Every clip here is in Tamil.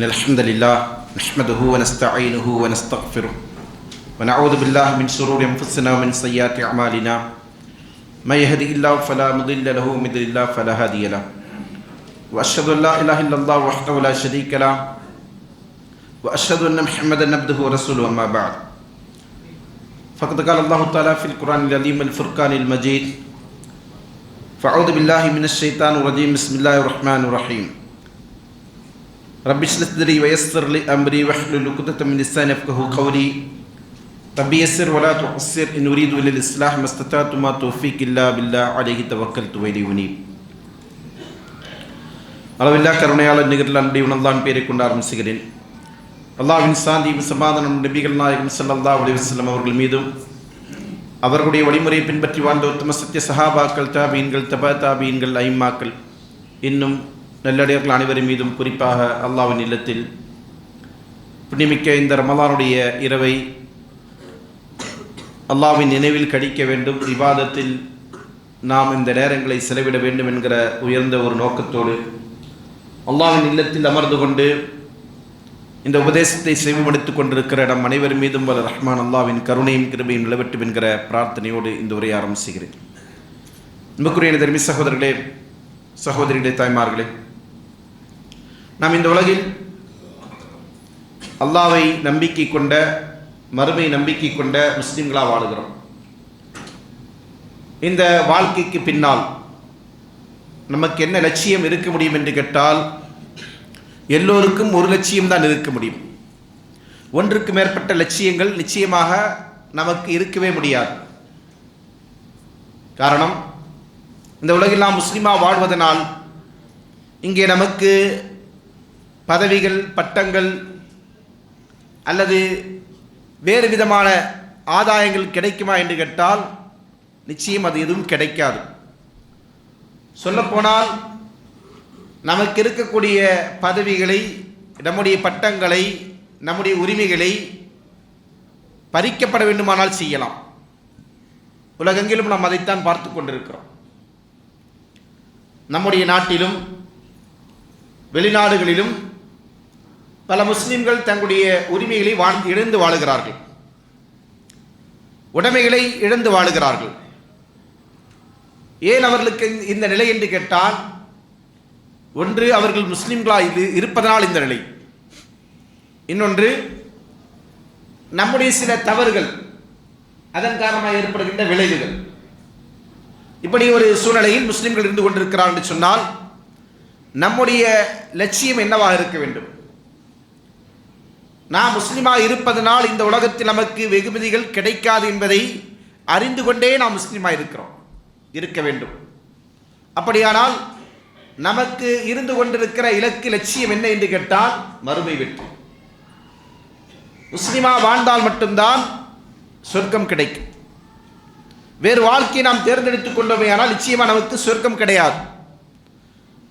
إن الحمد لله نحمده ونستعينه ونستغفره ونعوذ بالله من شرور أنفسنا ومن سيئات أعمالنا من يهده الله فلا مضل له ومن يضلل الله فلا هادي له وأشهد أن لا إله إلا الله وحده لا شريك له وأشهد أن محمدا عبده ورسوله أما بعد فقد قال الله تعالى في القرآن العظيم الفرقان المجيد فأعوذ بالله من الشيطان الرجيم بسم الله الرحمن الرحيم رب اشرح لي صدري ويسر لي أمري واحلل عقدة من لساني يفقهوا قولي رب يسر ولا تعسر إن أريد إلا الإصلاح ما استطعت ما توفيقي إلا بالله عليه توكلت وإليه أنيب அளவில்லா கருணையாளர் நிகரில் அன்பை உணர்ந்தான் பேரை கொண்டு ஆரம்பிச்சுகிறேன். அல்லாஹ்வின் சாந்தியும் சமாதானம் நபிகள் நாயகம் ஸல்லல்லாஹு அலைஹி வஸல்லம் அவர்கள் மீதும் அவர்களுடைய வழிமுறையை பின்பற்றி வாழ்ந்த உத்தம சத்திய சஹாபாக்கள், தாபீன்கள், தபா தாபீன்கள், ஐம்மாக்கள், இன்னும் நல்லடியார்கள் அனைவரின் மீதும் குறிப்பாக அல்லாஹ்வின் இல்லத்தில் புண்ணியமிக்க இந்த ரமலானுடைய இரவை அல்லாஹ்வின் நினைவில் கழிக்க வேண்டும், இபாதத்தில் நாம் இந்த நேரங்களை செலவிட வேண்டும் என்கிற உயர்ந்த ஒரு நோக்கத்தோடு அல்லாஹ்வின் இல்லத்தில் அமர்ந்து கொண்டு இந்த உபதேசத்தை செவிமடுத்துக் கொண்டிருக்கிற நம் அனைவர் மீதும் வல்ல ரஹ்மான் அல்லாஹ்வின் கருணையும் கிருபையும் நிலவட்டும் என்கிற பிரார்த்தனையோடு இந்த உரையை ஆரம்பிக்கிறேன். அன்புக்குரிய தர்மி சகோதரர்களே, சகோதரிகளே, தாய்மார்களே, நாம் இந்த உலகில் அல்லாஹ்வை நம்பிக்கை கொண்ட, மறுமை நம்பிக்கை கொண்ட முஸ்லிம்களாக வாழுகிறோம். இந்த வாழ்க்கைக்கு பின்னால் நமக்கு என்ன லட்சியம் இருக்க முடியும் என்று கேட்டால், எல்லோருக்கும் ஒரு லட்சியம் தான் இருக்க முடியும். ஒன்றுக்கு மேற்பட்ட லட்சியங்கள் நிச்சயமாக நமக்கு இருக்கவே முடியாது. காரணம், இந்த உலகில் நாம் முஸ்லிமாக வாழ்வதனால் இங்கே நமக்கு பதவிகள், பட்டங்கள் அல்லது வேறு விதமான ஆதாயங்கள் கிடைக்குமா என்று கேட்டால் நிச்சயம் அது எதுவும் கிடைக்காது. சொல்லப்போனால் நமக்கு இருக்கக்கூடிய பதவிகளை, நம்முடைய பட்டங்களை, நம்முடைய உரிமைகளை பறிக்கப்பட வேண்டுமானால் செய்யலாம். உலகெங்கிலும் நாம் அதைத்தான் பார்த்து கொண்டிருக்கிறோம். நம்முடைய நாட்டிலும் வெளிநாடுகளிலும் பல முஸ்லிம்கள் தங்களுடைய உரிமைகளை இழந்து வாழுகிறார்கள், உடைமைகளை இழந்து வாழுகிறார்கள். ஏன் அவர்களுக்கு இந்த நிலை என்று கேட்டால், ஒன்று அவர்கள் முஸ்லிம்களாக இருப்பதனால் இந்த நிலை, இன்னொன்று நம்முடைய சில தவறுகள், அதன் காரணமாக ஏற்படுகின்ற விளைவுகள். இப்படி ஒரு சூழ்நிலையில் முஸ்லிம்கள் இருந்து கொண்டிருக்கிறார்கள் என்று சொன்னால் நம்முடைய லட்சியம் என்னவாக இருக்க வேண்டும்? நாம் முஸ்லிமாக இருப்பதனால் இந்த உலகத்தில் நமக்கு வெகுமதிகள் கிடைக்காது என்பதை அறிந்து கொண்டே நாம் முஸ்லிமாக இருக்க வேண்டும். அப்படியானால் நமக்கு இருந்து கொண்டிருக்கிற இலக்கு, லட்சியம் என்ன என்று கேட்டால் மறுமை வெற்றி. முஸ்லிமா வாழ்ந்தால் மட்டும்தான் சொர்க்கம் கிடைக்கும். வேறு வாழ்க்கையை நாம் தேர்ந்தெடுத்துக் கொண்டோமே ஆனால் நிச்சயமாக நமக்கு சொர்க்கம் கிடையாது.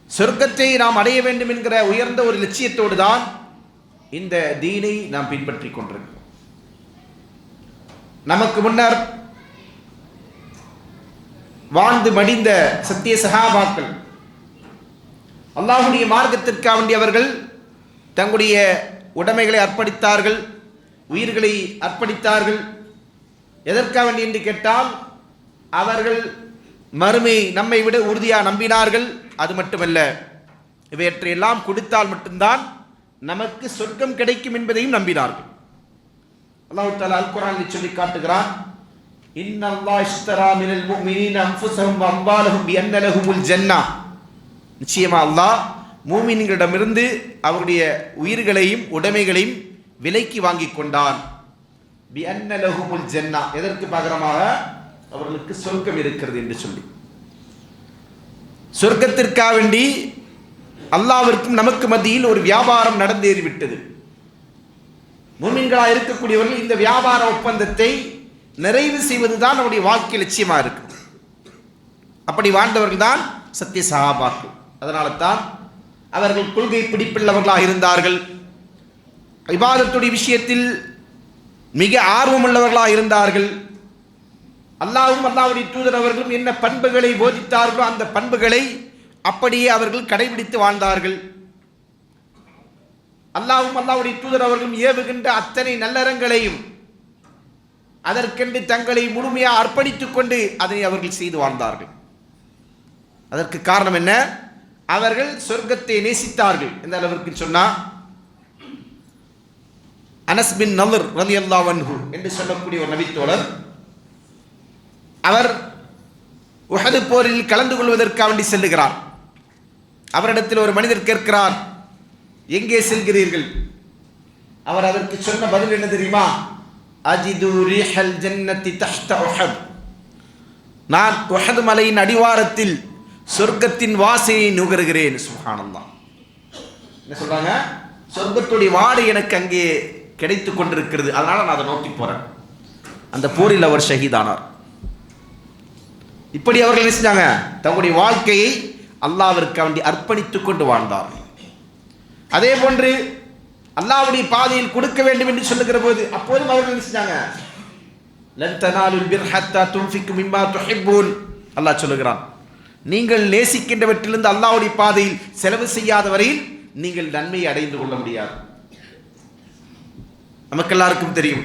சொர்க்கத்தை நாம் அடைய வேண்டும் என்கிற உயர்ந்த ஒரு லட்சியத்தோடு தான் இந்த தீனை நாம் பின்பற்றி கொண்டிருக்கிறோம். நமக்கு முன்னர் வாழ்ந்து மடிந்த சத்திய சஹாபாக்கள் அல்லாஹ்வுடைய மார்க்கத்திற்காக வேண்டி அவர்கள் தங்களுடைய உடைமைகளை அர்ப்பணித்தார்கள், உயிர்களை அர்ப்பணித்தார்கள். எதற்காக வேண்டி என்று கேட்டால், அவர்கள் மறுமை நம்மை விட உறுதியாக நம்பினார்கள். அது மட்டுமல்ல, இவையற்றையெல்லாம் கொடுத்தால் மட்டும்தான் நமக்கு சொர்க்கம் கிடைக்கும் என்பதையும் நம்பினார்கள். அல்லாஹ் தஆலா அல் குர்ஆனில் சொல்லி காட்டுகிறான், இன்னல்லாஹ் இஷ்தரா மினல் முஃமினீன அன்ஃபுஸஹும் வ அம்வாலஹும் பிஅன்ன லஹுமுல் ஜன்னah. நிச்சயமாக அல்லாஹ் மூமின்களிடமிருந்து அவருடைய உயிர்களையும் உடைமைகளையும் விலைக்கு வாங்கி கொண்டான். பிஅன்ன லஹுமுல் ஜன்னah, எதற்கு பகரமாக அவர்களுக்கு சொர்க்கம் இருக்கிறது என்று சொல்லி. சொர்க்கத்திற்காக வேண்டி அல்லாஹ்விற்கும் நமக்கு மத்தியில் ஒரு வியாபாரம் நடந்தேறிவிட்டது. மூமின்களாக இருக்கக்கூடியவர்கள் இந்த வியாபார ஒப்பந்தத்தை நிறைவு செய்வதுதான் நம்முடைய வாழ்க்கை லட்சியமாக இருக்கு. அப்படி வாழ்ந்தவர்கள் தான் சத்திய சஹாபாக்கள். அதனால தான் அவர்கள் கொள்கை பிடிப்புள்ளவர்களாக இருந்தார்கள், இபாதத்துடைய விஷயத்தில் மிக ஆர்வமுள்ளவர்களாக இருந்தார்கள். அல்லாஹ்வும் அல்லாஹ்வுடைய தூதர் அவர்களும் என்ன பண்புகளை போதித்தார்களோ அந்த பண்புகளை அப்படியே அவர்கள் கடைபிடித்து வாழ்ந்தார்கள். அல்லாஹ்வும் அல்லாஹ்வுடைய தூதர் அவர்களும் ஏவுகின்ற அத்தனை நல்லறங்களையும் அதற்கென்று தங்களை முழுமையாக அர்ப்பணித்துக் கொண்டு அதனை அவர்கள் செய்து வாழ்ந்தார்கள். அதற்கு காரணம் என்ன? அவர்கள் சொர்க்கத்தை நேசித்தார்கள். எந்த அளவிற்கு சொன்னா, அனஸ் பின் நலர் ரலியல்லாஹு அன்ஹு என்று சொல்லக்கூடிய ஒரு நபித்தோழர், அவர் உஹது போரில் கலந்து கொள்வதற்காக வேண்டி செல்லுகிறார். அவரிடத்தில் ஒரு மனிதர் கேட்கிறார், எங்கே செல்கிறீர்கள்? அவர் அதற்கு சொன்ன பதில் என்ன தெரியுமா? அஜிது ரீஹல் ஜன்னதி தஹ்த உஹத். நான் உஹது மலையின் அடிவாரத்தில் சொர்க்கத்தின் வாசையை நுகருகிறேன். சுப்ஹானல்லாஹ். என்ன சொல்றாங்க? சொர்க்கத்துடைய வாடை எனக்கு அங்கே கிடைத்துக் கொண்டிருக்கிறது, அதனால நான் அதை நோக்கி போறேன். அந்த போரில் அவர் ஷஹீதானார். இப்படி அவர்கள் என்ன செஞ்சாங்க? தங்களுடைய வாழ்க்கையை அல்லாஹ்விற்கு வேண்டி அர்ப்பணித்துக் கொண்டு வாழ்ந்தார்கள். அதே போன்று அல்லாஹ்வுடைய பாதையில் கொடுக்க வேண்டும் என்று சொல்லுகிற போது அப்போதும் அவர்கள் என்ன செஞ்சாங்க? லன் தனாலுல் பிர் ஹத்தா துன்ஃபிகு மிம்மா துஹிப்பூன். அல்லாஹ் சொல்லுகிறான், நீங்கள் நேசிக்கின்றவற்றிலிருந்து அல்லாஹ்வுடைய பாதையில் செலவு செய்யாத வரையில் நீங்கள் நன்மையை அடைந்து கொள்ள முடியாது. நமக்கு எல்லாருக்கும் தெரியும்,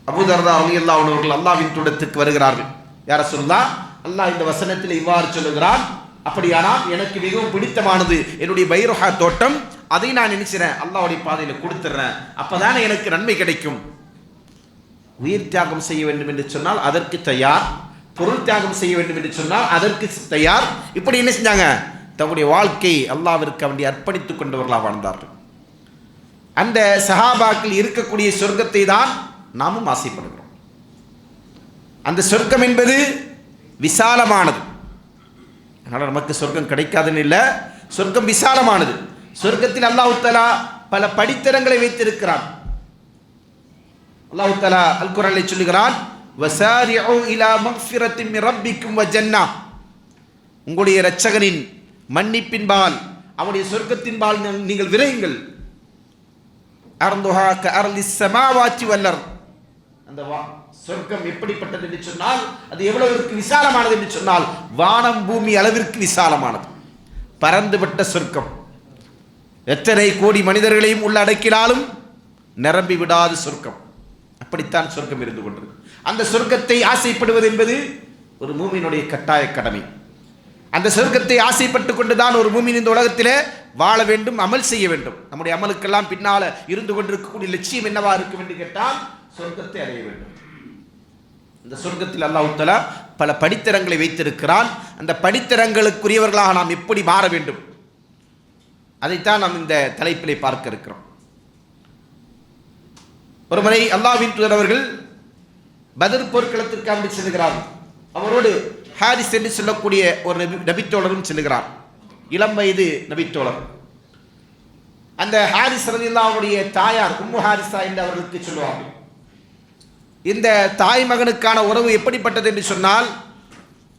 அபூ தர்தா ரலியல்லாஹு அன்ஹு அவர்கள் அல்லாஹ்வின் தூதருக்கு வருகிறார்கள். யா ரசூலல்லாஹ், அல்லாஹ் இந்த வசனத்தில் இவ்வாறு சொல்லுகிறான், அப்படியானால் எனக்கு மிகவும் பிடித்தமானது என்னுடைய பைருஹா தோட்டம், அதை நான் நினைக்கிறேன் அல்லாஹ்வுடைய பாதையில் கொடுத்துறேன், அப்பதானே எனக்கு நன்மை கிடைக்கும். உயிர் தியாகம் செய்ய வேண்டும் என்று சொன்னால் அதற்கு தயார், பொருள் தியாகம் செய்ய வேண்டும் என்று சொன்னால் அதற்கு தயார். இப்படி என்ன செஞ்சாங்க? தங்களுடைய வாழ்க்கையை அல்லாஹ்விற்கு வேண்டி அர்ப்பணித்துக் கொண்டவர்களாக வாழ்ந்தார்கள். அந்த சஹாபாக்கள் இருக்கக்கூடிய சொர்க்கத்தை தான் நாமும் ஆசைப்படுகிறோம். அந்த சொர்க்கம் என்பது விசாலமானது. அதனால் நமக்கு சொர்க்கம் கிடைக்காதுன்னு இல்லை, சொர்க்கம் விசாலமானது. சொர்க்கத்தில் அல்லாஹ் தஆலா பல படித்தரங்களை வைத்திருக்கிறான். அல்லாஹ் தஆலா அல் குர்ஆனில் சொல்லுகிறான், வசாரிஉ இலா மக்ஃபிரத்தின் மின் ரப்பிக்கும் வ ஜன்னah. உங்களுடைய இரட்சகனின் மன்னிப்பின்பால் அவருடைய சொர்க்கத்தின்பால் நீங்கள் விரையுங்கள். அர்துஹா கஅர்லிஸ் ஸமாவாத்தி வல் அர்த். அந்த சொர்க்கம் எப்படிப்பட்டது என்று சொன்னால் அது எவ்வளவிற்கு விசாலமானது என்று சொன்னால் வானம் பூமி அளவிற்கு விசாலமானது, பரந்துபட்ட சொர்க்கம். எத்தனை கோடி மனிதர்களையும் உள்ளடக்கினாலும் நிரம்பி விடாத சொர்க்கம். அப்படித்தான் சொர்க்கம் இருந்து கொண்டது. அந்த சொர்க்கத்தை ஆசைப்படுவது என்பது ஒரு மூமினுடைய கட்டாய கடமை. அந்த சொர்க்கத்தை ஆசைப்பட்டு கொண்டுதான் ஒரு மூமின் இந்த உலகத்திலே வாழ வேண்டும், அமல் செய்ய வேண்டும். நம்முடைய அமலுக்கெல்லாம் பின்னால இருந்து கொண்டிருக்கக்கூடிய லட்சியம் என்னவா இருக்கும் என்று கேட்டால் சொர்க்கத்தை அடைய வேண்டும். இந்த சொர்க்கத்தில் அல்லாஹ் தஆலா பல படித்தரங்களை வைத்திருக்கிறான். அந்த படித்தரங்களுக்குரியவர்களாக நாம் எப்படி மாற வேண்டும், அதைத்தான் நாம் இந்த தலைப்பிலே பார்க்க இருக்கிறோம். ஒரு முறை அல்லாஹ்வின் தூதர் அவர்கள் பத்ர் போர்க்களத்திற்கு செல்கிறார்கள். அவரோடு ஹாரிஸ் என்று சொல்லக்கூடிய ஒரு நபித்தோழரும் செல்கிறார், இளம் வயது நபித்தோழர். அந்த ஹாரிஸ் ரலியல்லாஹு அன்ஹுடைய தாயார் உம்மு ஹாரிஸா என்று அவர்களுக்கு சொல்லுவார்கள். இந்த தாய் மகனுக்கான உறவு எப்படிப்பட்டது என்று சொன்னால்,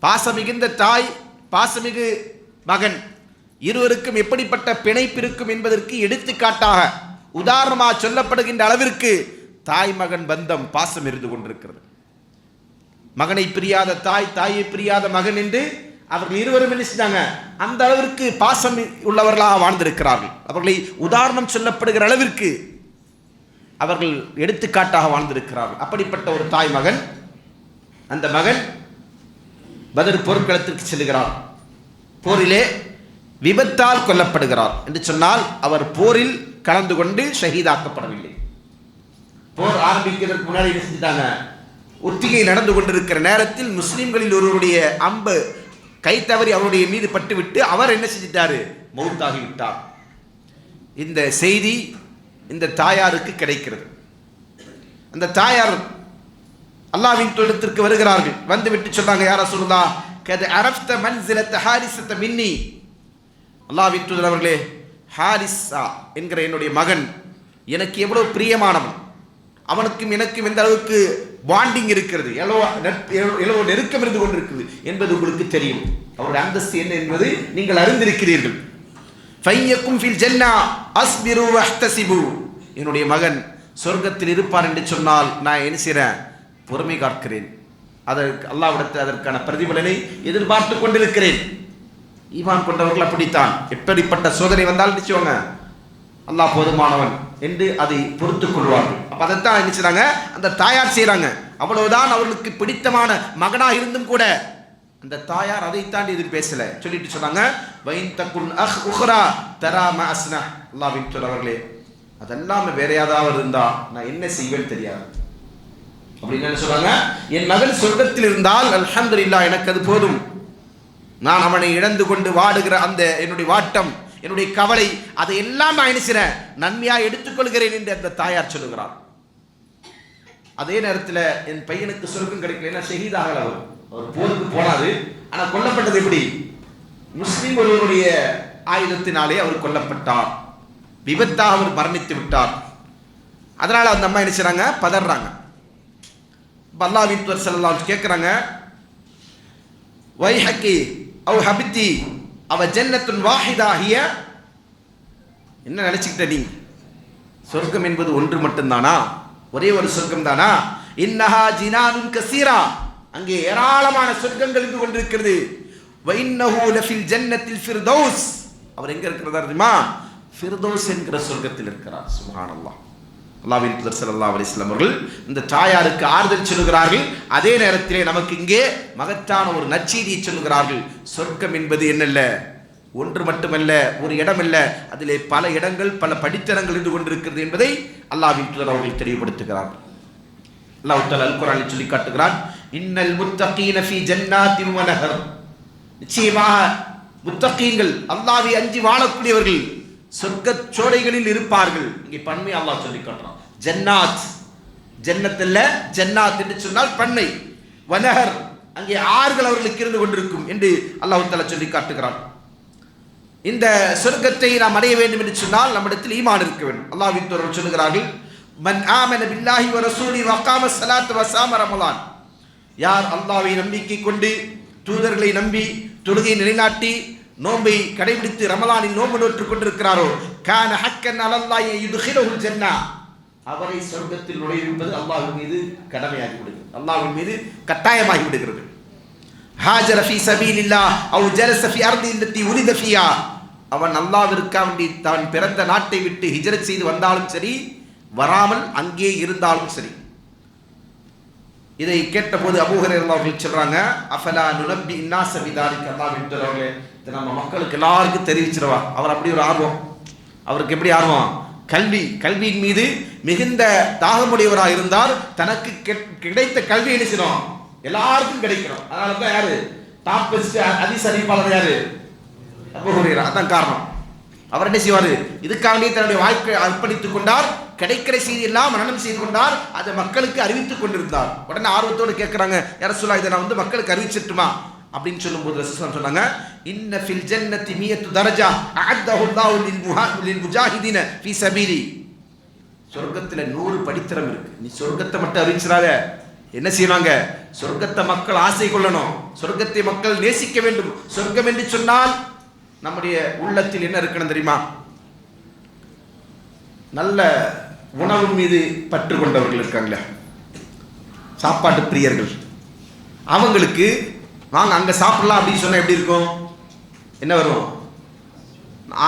பாசமிகுந்த தாய், பாசமிகு மகன் இருவருக்கும் எப்படிப்பட்ட பிணைப்பு இருக்கும் என்பதற்கு எடுத்துக்காட்டாக உதாரணமாக சொல்லப்படுகின்ற அளவிற்கு தாய் மகன் பந்தம், பாசம் இருந்து கொண்டிருக்கிறது. மகனை பிரியாத தாய், தாயை பிரியாத மகன் என்று அவர்கள் இருவரும் என்ன செஞ்சாங்க? அந்த அளவிற்கு பாசம் உள்ளவர்களாக வாழ்ந்திருக்கிறார்கள். அவர்களை உதாரணம் சொல்லப்படுகிற அளவிற்கு அவர்கள் எடுத்துக்காட்டாக வாழ்ந்திருக்கிறார்கள். அப்படிப்பட்ட ஒரு தாய் மகன், அந்த மகன் பத்ர் போர்க்களத்திற்கு செல்கிறார். போரிலே விபத்தால் கொல்லப்படுகிறார் என்று சொன்னால் அவர் போரில் கலந்து கொண்டு ஷஹீதாக்கப்படவில்லை. போர் ஆரம்பிக்கிறதுக்கு முன்னாடி என்ன செஞ்சிட்டாங்க? ஒத்திகை நடந்து கொண்டிருக்கிற நேரத்தில் முஸ்லிம்களில் ஒருவருடைய அம்பு கை தவறி அவருடைய மீது பட்டுவிட்டு அவர் என்ன செஞ்சிட்டாரு? மௌத்தாகி விட்டார். இந்த செய்தி இந்த தாயாருக்கு கிடைக்கிறது. அந்த தாயார் அல்லாஹ்வின் தூதருக்கு வருகிறார்கள். வந்து விட்டு சொன்னாங்க, யா ரசூலுல்லாஹ் கத் அரஃப்த மன்ஸிலத ஹாரிஸத மின்னி. அல்லாஹ்வின் தூதர் அவர்களே, ஹாரிஸா என்கிற என்னுடைய மகன் எனக்கு எவ்வளவு பிரியமானவன், அவனுக்கும் எனக்கும் எந்த அளவுக்கு பாண்டிங் இருக்கிறது, எவ்வளவு நெருக்கம் இருந்து கொண்டிருக்கிறது என்பது உங்களுக்கு தெரியும். அவருடைய அந்தஸ்து என்ன என்பது நீங்கள் அறிந்திருக்கிறீர்கள். ஃபையக்கும் ஃபில் ஜன்னா அஸ்பிரு வஹ்தசிபு. என்னுடைய மகன் சொர்க்கத்தில் இருப்பார் என்று சொன்னால் நான் என்ன செய்கிறேன்? பொறுமை காக்கிறேன். அதற்கு அல்லாஹ்விடத்தில் அதற்கான பிரதிபலனை எதிர்பார்த்து கொண்டிருக்கிறேன். ஈமான் கொண்டவர்கள் அப்படித்தான். எப்படிப்பட்ட சோதனை வந்தாலும் நிச்சயங்க அல்லாஹ் போதுமானவன் என்று அதை பொறுத்துக் கொள்வார்கள். அப்ப அதைத்தான் என்ன செய்றாங்க, அந்த தாயார் செய்றாங்க. அவ்வளவுதான் அவர்களுக்கு பிடித்தமான மகனாக இருந்தும் கூட அந்த தாயார் அதை தாண்டி எதுவும் பேசல. சொல்லிட்டு சொன்னாங்க, வைன் தகுன் அஹ் உஹ்ரா தரா மா அஸ்னா. அல்லாஹ்வின் தூதரவர்களே, அதெல்லாம் வேற ஏதாவது இருந்தா நான் என்ன செய்வேன் தெரியாது அப்படின்னு என்ன சொல்றாங்க. என் மகன் சொர்க்கத்தில் இருந்தால் அல்ஹம்துலில்லாஹ், எனக்கு அது போதும். நான் அவனை இழந்து கொண்டு வாடுகிற அந்த என்னுடைய வாட்டம், என்னுடைய கவலை, அதை எல்லாம் நான் என்ன செய்றேன், நன்மையாக எடுத்துக்கொள்கிறேன் என்று அந்த தாயார் சொல்லுகிறார். அதே நேரத்தில் என் பையனுக்கு சொர்க்கம் கிடைக்கலன்னா ஷஹீதாக அவர் போருக்கு போனாரு. ஆனா கொல்லப்பட்டது எப்படி? முஸ்லிம் ஒருவருடைய ஆயுதத்தினாலே அவர் கொல்லப்பட்டார், விபத்தாக அவர் மரணித்து விட்டார். அதனால அந்த அம்மா என்ன செய்றாங்க, பதறாங்க. அல்லாஹ்வின் தூதர் ஸல்லல்லாஹு அலைஹி வஸல்லம் கேட்குறாங்க, வைஹக்கி அவ் ஹபித்தி அவ ஜன்னத்துன் வாஹிதா ஹிய. என்ன நினைச்சுக்கிட்ட நீ, சொர்க்கம் என்பது ஒன்று மட்டும்தானா, ஒரே ஒரு சொர்க்கம் தானா? இன்னஹா ஜினானுன் கஸீரா, அங்கே ஏராளமான சொர்க்கங்கள் இருந்து கொண்டிருக்கிறது. வைன்னஹு லஃபில் ஜன்னத்தில் ஃபிர்தௌஸ், அவர் எங்க இருக்கிறார் தெரியுமா? ஃபிர்தௌஸ் என்கிற சொர்க்கத்தில் இருக்கிறார். சுப்ஹானல்லாஹ். அல்லாஹ்வின் தூதர் ஸல்லல்லாஹு அலைஹி வஸல்லம் அவர்கள் இந்த தாயாருக்கு ஆறுதல் சொல்லுகிறார்கள். அதே நேரத்திலே நமக்கு இங்கே மகத்தான ஒரு நற்செய்தியை சொல்லுகிறார்கள். சொர்க்கம் என்பது என்னல்ல, ஒன்று மட்டுமல்ல, ஒரு இடம் அல்ல, அதிலே பல இடங்கள், பல படித்தரங்கள் இருந்து கொண்டிருக்கிறது என்பதை அல்லாஹ்வின் தூதர் அவர்கள் தெளிவுபடுத்துகிறார். அல்லாஹ் தஆலா அல் குர்ஆனில் சொல்லி காட்டுகிறான், இன்னல் முத்தகீன ஃபீ ஜன்னாத்தின் வ நஹர். நிச்சயமாக முத்தகீன்கள், அல்லாஹ்வை அஞ்சி வாழக்கூடியவர்கள் சொர்க்க சோலைகளில் இருப்பார்கள். இங்கே பன்மை அல்லாஹ் சொல்லி காட்டுறான். ஜன்னாத், ஜன்னத் அல்ல, ஜன்னாத் என்று சொன்னால் பன்மை. வனஹர், அங்கே ஆறுகள் அவர்களுக்கு இருந்து கொண்டிருக்கும் என்று அல்லாஹ் தஆலா சொல்லி காட்டுகிறான். இந்த சொர்க்கத்தை நாம் அடைய வேண்டும் என்று சொன்னால் நம்மிடத்தில் ஈமான் இருக்க வேண்டும். அல்லாஹ்வின் தூதர் சொல்லுகிறார்கள், மன் ஆமன பில்லாஹி வ ரசூலி வ அகாம ஸலாத்த வ ஸாம ரமலான். யார் அல்லாஹ்வை நம்பிக்கை கொண்டு, தூதர்களை நம்பி, தொழுகை நிலைநாட்டி, நோன்பை கடைபிடித்து ரமலானில் நோன்பு நோற்றுக் கொண்டிருக்கிறாரோ, கான ஹக்கன் அலல்லாஹி யுத்கிலுல் ஜன்னா, அவரை சொர்க்கத்தில் நுழைவிப்பது அல்லாஹ்வின் மீது கடமையாகி விடுகிறது, அல்லாஹ்வின் மீது கட்டாயமாகி விடுகிறது. ஹாஜர ஃபீ சபீலில்லாஹ் அவ் ஜலஸ ஃபீ அர்தி அல்லதி உலித ஃபீஹா, அவன் அல்லாஹ்விற்காக வேண்டி தான் பிறந்த நாட்டை விட்டு ஹிஜ்ரத் செய்து வந்தாலும் சரி, வராமல் அங்கே இருந்தாலும் சரி. இதை கேட்டபோது அபூ ஹுரைரா அவர்கள் சொல்றாங்க, அஃபலா நுனப்பி இன்னாஸ பிதாலிக. அல்லாஹ்வின் தூதரே, இதை நம்ம மக்களுக்கு எல்லாருக்கும் தெரிவிச்சிருவா. அவர் அப்படி ஒரு ஆர்வம், அவருக்கு எப்படி ஆர்வம், கல்வியின் மீது மிகுந்த தாகமுடையவராக இருந்தார். தனக்கு கிடைத்த கல்வி என்ன செய்யணும், எல்லாருக்கும் கிடைக்கணும். அதனால தான் யாரு டாப் பெஸ்ட் ஹதீஸ் அறிவிப்பாளர் யாரு, அபூ ஹுரைரா. அதான் காரணம். அவர் என்ன செய்வார், இதுக்காண்டி தன்னுடைய வாழ்க்கை அர்ப்பணித்துக் கொண்டார். கிடைக்கிற செய்தி எல்லாம் மனனம் செய்து கொண்டார், அதை மக்களுக்கு அறிவித்துக் கொண்டிருந்தார். உடனே ஆர்வத்தோடு கேட்கிறாங்க, யா ரசூலல்லாஹ், இதை நான் வந்து மக்களுக்கு அறிவிச்சிட்டுமா அப்படின்னு சொல்லும்போது ரசூலுல்லாஹ் சொன்னாங்க, இன்ன ஃபில் ஜன்னதி மியத்து தரஜா அஅத்தஹு அல்லாஹு லில் முஜாஹிதீன ஃபீ சபீலி. சொர்க்கத்துல 100 படித்தரம் இருக்கு. நீ சொர்க்கத்தை மட்டும் அறிவிச்சிராத, என்ன செய்வாங்க, சொர்க்கத்தை மக்கள் ஆசை கொள்ளணும், சொர்க்கத்தை மக்கள் நேசிக்க வேண்டும். சொர்க்கம் என்று சொன்னால் நம்முடைய உள்ளத்தில் என்ன இருக்கணும் தெரியுமா, நல்ல உணவு மீது பற்று கொண்டவர்கள் இருக்காங்களே, சாப்பாட்டு பிரியர்கள், அவங்களுக்கு வாங்க அங்க சாப்பிடலாம் அப்படின்னு சொன்னா எப்படி இருக்கும், என்ன வரும்,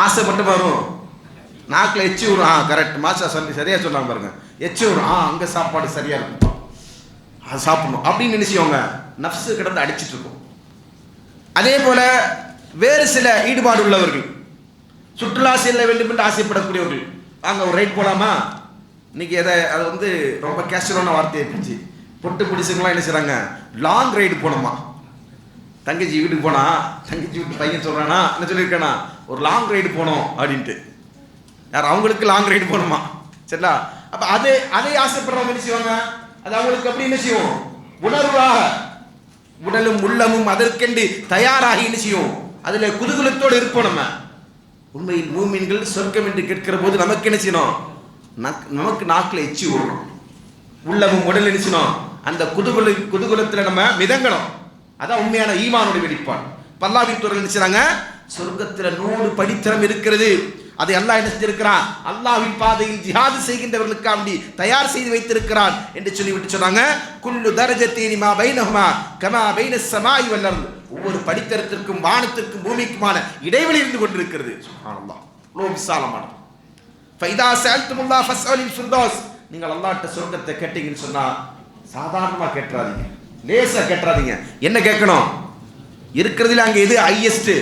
ஆசை மட்டும் வரும், நாக்கில் எச்சி வரும். கரெக்ட், மாசா சொல்லி சரியா சொன்னாங்க பாருங்க, எச்சி வரும். அங்க சாப்பாடு சரியா இருக்கும், அது சாப்பிடணும் அப்படின்னு நினைச்சவங்க நஃப்ஸ் கிடந்து அடிச்சிட்டு இருக்கும். அதே போல வேறு சில ஈடுபாடு உள்ளவர்கள், சுற்றுலா செல்ல வேண்டும் என்று ஆசைப்படக்கூடியவர்கள், வாங்க ஒரு ரைட் போலாமா, இன்னைக்கு அது வந்து ரொம்ப கேஷுவலான வார்த்தையை பிடிச்சி பொட்டு பிடிச்சவங்களாம் என்ன செய்றாங்க, லாங் ரைடு போனோமா, தங்கச்சி வீட்டுக்கு போனா, தங்கச்சி வீட்டு பையன் சொல்றானா, என்ன சொல்லியிருக்கானா, ஒரு லாங் ரைடு போனோம் அப்படின்ட்டு. யார், அவங்களுக்கு லாங் ரைடு போகணுமா, சரிங்களா? அப்ப அதை ஆசைப்படுறவங்க என்ன செய்வாங்க, அது அவங்களுக்கு அப்படி என்ன செய்வோம், உணர்வாக உடலும் உள்ளமும் அதற்கென்று தயாராகி என்ன செய்யும், அதுல குதூகலத்தோடு இருப்போம். நம்ம உண்மையில் மூமின்கள் சொர்க்கம் என்று கேட்கிற போது நமக்கு என்ன செய்யணும், நமக்கு நாக்கில் எச்சி விடணும், உள்ளமும் உடல் என்ன செய்யணும், அந்த குதூகலத்தில் நம்ம மிதங்கணும். அதான் உண்மையான ஈமானுடைய வெளிப்பாடு. அல்லாஹ்வின் தூதர் என்ன செய்றாங்க, சொர்க்கத்தில் 100 படித்தரம் இருக்கிறது. அதை அல்லாஹ் என்ன செஞ்சிருக்கிறான், அல்லாஹ்வின் பாதையில் ஜிஹாது செய்கின்றவர்களுக்காண்டி தயார் செய்து வைத்திருக்கிறான் என்று சொல்லிவிட்டு சொன்னாங்க, குல்லு தரஜத்தீனி மா பைனஹுமா கமா பைனஸ் ஸமாஇ வல் அர்த். ஒவ்வொரு படித்தரத்திற்கும் வானத்திற்கும் பூமிக்குமான இடைவெளி இருந்து கொண்டிருக்கிறது. சுப்ஹானல்லாஹ், அவ்வளவு விசாலமானது. ஃபைதா சஅல்துமுல்லாஹ் ஃபஸ்அலில் ஃபிர்தௌஸ். நீங்கள் அல்லாஹ்ட்ட சொர்க்கத்தை கேட்டீங்கன்னு சொன்னா சாதாரணமா கேட்றாதீங்க, லேசா கேட்றாதீங்க. என்ன கேட்கணும்? இருக்கிறதுல அங்க எது ஹையஸ்ட்?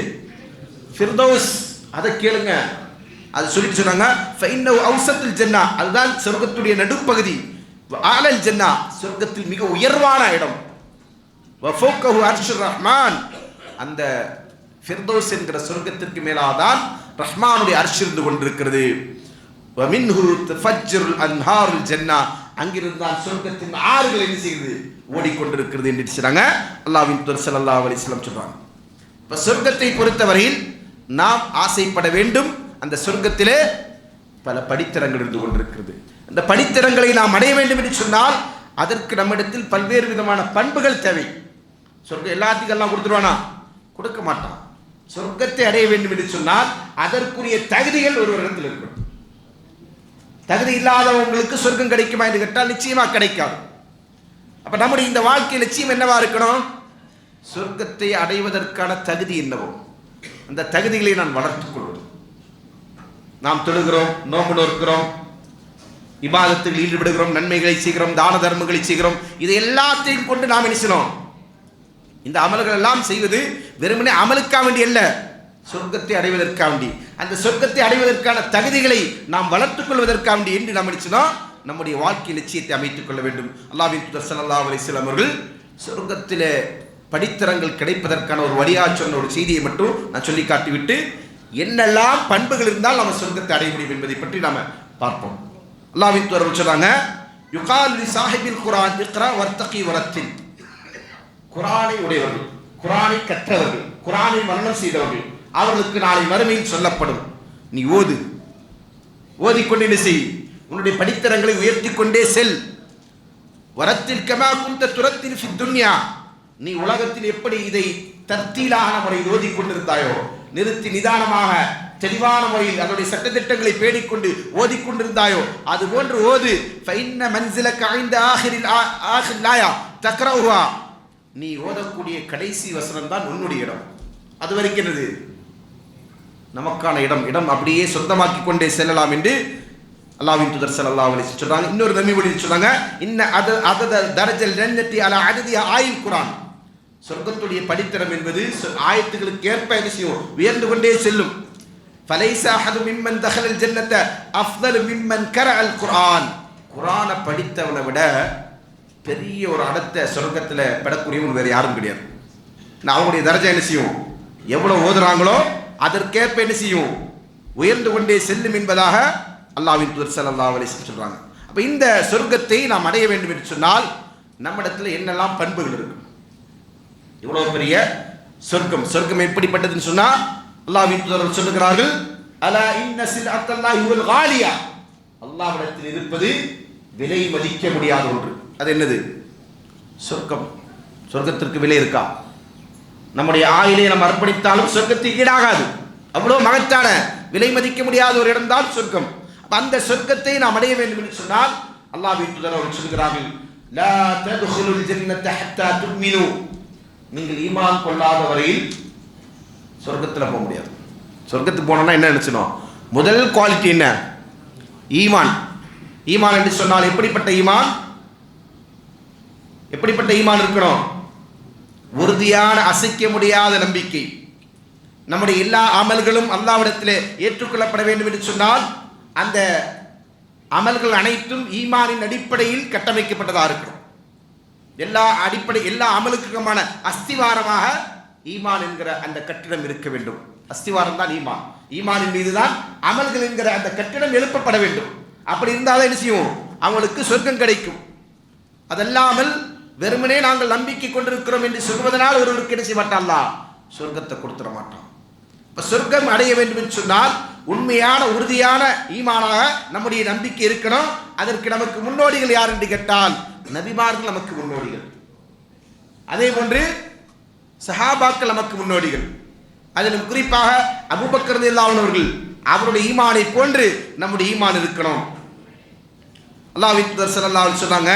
ஃபிர்தௌஸ். அதை கேளுங்க. அது சொல்லிட்டு சொன்னாங்க ஃபைன்னஹு அவ்ஸத்துல் ஜன்னா, அதுதான் சொர்க்கத்துடைய நடுப்பகுதி. ஆலல் ஜன்னா, சொர்க்கத்தில் மிக உயர்வான இடம். வஃபௌகஹு அர்ஷுர் ரஹ்மான், அந்த ஃபிர்தௌஸ் என்கிற சொர்க்கத்திற்கு மேலாதான் ரஹ்மானுடைய அர்ஷ் இருந்து கொண்டிருக்கிறது. வமின்ஹு தஃபஜ்ஜுல் அன்ஹாருல் ஜன்னா, அங்கிருந்து தான் சொர்க்கத்தின் ஆறுகள் என்ன செய்யுது? ஓடிக்கொண்டிருக்கிறது என்று சொல்றாங்க. அல்லாஹ்வின் தூதர் ஸல்லல்லாஹு அலைஹி வஸல்லம் சொல்றாங்க. இப்ப சொர்க்கத்தை பொறுத்தவரையில் நாம் ஆசைப்பட வேண்டும். அந்த சொர்க்கத்திலே பல படித்தரங்கள் இருந்து கொண்டிருக்கிறது. அந்த படித்தரங்களை நாம் அடைய வேண்டும் என்று சொன்னால் அதற்கு நம்மிடத்தில் பல்வேறு விதமான பண்புகள் தேவை. சொர்க்கம் எல்லாத்துக்கும் எல்லாம் கொடுத்துருவானா? கொடுக்க மாட்டான். சொர்க்கத்தை அடைய வேண்டும் என்று சொன்னால் அதற்குரிய தகுதிகள் ஒருவரிடத்தில் இருக்கணும். தகுதி இல்லாதவங்களுக்கு சொர்க்கம் கிடைக்குமா என்று கேட்டால் நிச்சயமா கிடைக்காது. அப்ப நம்முடைய இந்த வாழ்க்கை லட்சியம் என்னவா இருக்கணும்? சொர்க்கத்தை அடைவதற்கான தகுதி என்னவோ அந்த தகுதிகளை நான் வளர்த்துக் கொள்வது. நாம் தொழுகிறோம், நோன்பு நோக்கிறோம், இபாதத்தில் ஈடுபடுகிறோம், நன்மைகளை செய்கிறோம், தான தர்மங்களை செய்கிறோம். இது எல்லாத்தையும் கொண்டு நாம் என்ன செய்யணும்? இந்த அமல்கள் எல்லாம் செய்வது வெறுமனே அமலுக்காக வேண்டி அல்ல, சொர்க்கத்தை அடைவதற்காக வேண்டி. அந்த சொர்க்கத்தை அடைவதற்கான தகுதிகளை நாம் வளர்த்துக் கொள்வதற்காக வேண்டி என்று நாம் நினைச்சோம் நம்முடைய வாழ்க்கை லட்சியத்தை அமைத்துக் கொள்ள வேண்டும். அல்லாஹ்வின் தூதர் ஸல்லல்லாஹு அலைஹி வஸல்லம் அவர்கள் சொர்க்கத்திலே படித்தரங்கள் கிடைப்பதற்கான ஒரு வழியா சொன்ன ஒரு செய்தியை மட்டும் நான் சொல்லி காட்டிவிட்டு என்னெல்லாம் பண்புகள் இருந்தால் நம்ம சொர்க்கத்தை அடைய முடியும் என்பதை பற்றி நாம பார்ப்போம். அல்லாஹ்வின் தூதர் சொல்றாங்க, யுகால் லி சாஹிபில் குர்ஆன் இக்ரா வர்தகி வரத்தில். குர்ஆனை உடையவர்கள், குர்ஆனை கற்றவர்கள், குர்ஆனை மனனம் செய்தவர்கள், அவர்களுக்கு நாளை மறுமையில் சொல்லப்படும், நீ ஓது, ஓதிக்கொண்டே செய், உன்னுடைய படித்தரங்களை உயர்த்தி கொண்டே செல். வரத்தில் கமா குந்த துரத்தில் ஃபி துன்யா, நீ உலகத்தில் எப்படி இதை தர்த்தீலான முறையில் ஓதிக்கொண்டிருந்தாயோ, நிறுத்தி நிதானமாக தெளிவான முறையில் அதனுடைய சட்டத்திட்டங்களை பேடிக்கொண்டு ஓதிக்கொண்டிருந்தாயோ அது போன்று ஓது. ஃபைன்ன மன்சிலக ஐந்த ஆஹிரில் ஆஹில்லாயா தக்ரவுஹா, நீ ஓதக்கூடிய கடைசி வசனம் தான் உன்னுடைய இடம். அது வரைக்கும் என்னது? நமக்கான இடம். இடம் அப்படியே சொந்தமாக்கி கொண்டே செல்லலாம் என்று அல்லாஹ்வின் தூதர் ஸல்லல்லாஹு அலைஹி வஸல்லம் சொல்றாங்க. இன்னொரு நபிமொழியில் சொல்றாங்க, இன்ன அதத தரஜல் ஜன்னதி அலா அததி ஆயில் குர்ஆன், சொர்க்கத்துடைய படித்தரம் என்பது ஆயத்துகளுக்கு ஏற்ப விஷயம் உயர்ந்து கொண்டே செல்லும். ஃபலைஸ அஹது மிம்மன் தஹலல் ஜன்னத அஃதல் மிம்மன் கரஅல் குர்ஆன், குர்ஆனை படித்தவனை விட பெரிய ஒரு அடுத்த சொர்க்கத்தில் பெறக்கூடியவன் வேறு யாரும் கிடையாது. அவங்களுடைய தரஜா என்ன செய்யும்? எவ்வளவு ஓதுறாங்களோ அதற்கேற்ப என்ன செய்யும்? உயர்ந்து கொண்டே செல்லும் என்பதாக அல்லாஹ்வின் தூதர் ஸல்லல்லாஹு அலைஹி வஸல்லம் சொல்றாங்க. அப்ப இந்த சொர்க்கத்தை நாம் அடைய வேண்டும் என்று சொன்னால் நம்மிடத்தில் என்னெல்லாம் பண்புகள் இருக்கு? இவ்வளவு பெரிய சொர்க்கம், சொர்க்கம் எப்படிப்பட்டதுன்னு சொன்னா அல்லாஹ்வின் தூதர் சொல்லுகிறார்கள், அலா இன்ன சில்அத்தல்லாஹி வல் காலியா, அல்லாஹ்விடத்தில் இருப்பது விலை மதிக்க முடியாத ஒன்று. அது என்னது? சொர்க்கம். சொர்க்கத்திற்கு விலை இருக்கா? நம்முடைய ஆயிலை நம்ம அர்ப்பணித்தாலும் சொர்க்கத்துக்கு ஈடாகாது. அவ்வளவு மகத்தான விலை மதிக்க முடியாத ஒரு இடம் தான் சொர்க்கம். அந்த சொர்க்கத்தை நாம் அடைய வேண்டும் என்று சொன்னால் அல்லாஹ்வின் தூதர் அவர்கள் சொல்கிறார்கள், லா தத்குலுல் ஜன்னத ஹத்தா துமினு, நீங்கள் ஈமான் கொள்ளாத வரையில் சொர்க்கத்தில் போக முடியாது. சொர்க்கத்துக்கு போனோம்னா என்ன நினைச்சணும்? முதல் குவாலிட்டி என்ன? ஈமான். ஈமான் என்று சொன்னால் எப்படிப்பட்ட ஈமான்? எப்படிப்பட்ட ஈமான் இருக்கணும்? உறுதியான அசைக்க முடியாத நம்பிக்கை. நம்முடைய எல்லா அமல்களும் அல்லாஹ்விடத்திலே ஏற்றுக்கொள்ளப்பட வேண்டும் என்று சொன்னால் அந்த அமல்கள் அனைத்தும் ஈமானின் அடிப்படையில் கட்டமைக்கப்பட்டதாக இருக்கணும். எல்லா அமலுக்குமான அஸ்திவாரமாக ஈமான் என்கிற அந்த கட்டிடம் இருக்க வேண்டும். அஸ்திவாரம் தான் ஈமான். ஈமானின் மீது தான் அமல்கள் என்கிற அந்த கட்டிடம் எழுப்பப்பட வேண்டும். அப்படி இருந்தால் என்ன செய்யும்? அவங்களுக்கு சொர்க்கம் கிடைக்கும். அதல்லாமல் வெறுமனே நாங்கள் நம்பிக்கை கொண்டிருக்கிறோம் என்று சொல்வதனால் ஒருவருக்கு என்ன செய்ய மாட்டான்? அல்லாஹ் சொர்க்கத்தை கொடுத்துட மாட்டான். இப்ப சொர்க்கம் அடைய வேண்டும் என்று சொன்னால் உண்மையான உறுதியான ஈமானாக நம்முடைய நம்பிக்கை இருக்கணும். அதற்கு நமக்கு முன்னோடிகள் யார் என்று கேட்டால் நபிமார்கள் நமக்கு முன்னோடிகள். அதே போன்று சஹாபாக்கள் நமக்கு முன்னோடிகள். அதிலும் குறிப்பாக அபூபக்கர் ரலியல்லாஹு அன்ஹு அவர்கள், அவருடைய ஈமானை போன்று நம்முடைய ஈமான் இருக்கணும். அல்லாஹ்வின் தூதர் ஸல்லல்லாஹு அலைஹி வஸல்லம் சொன்னாங்க,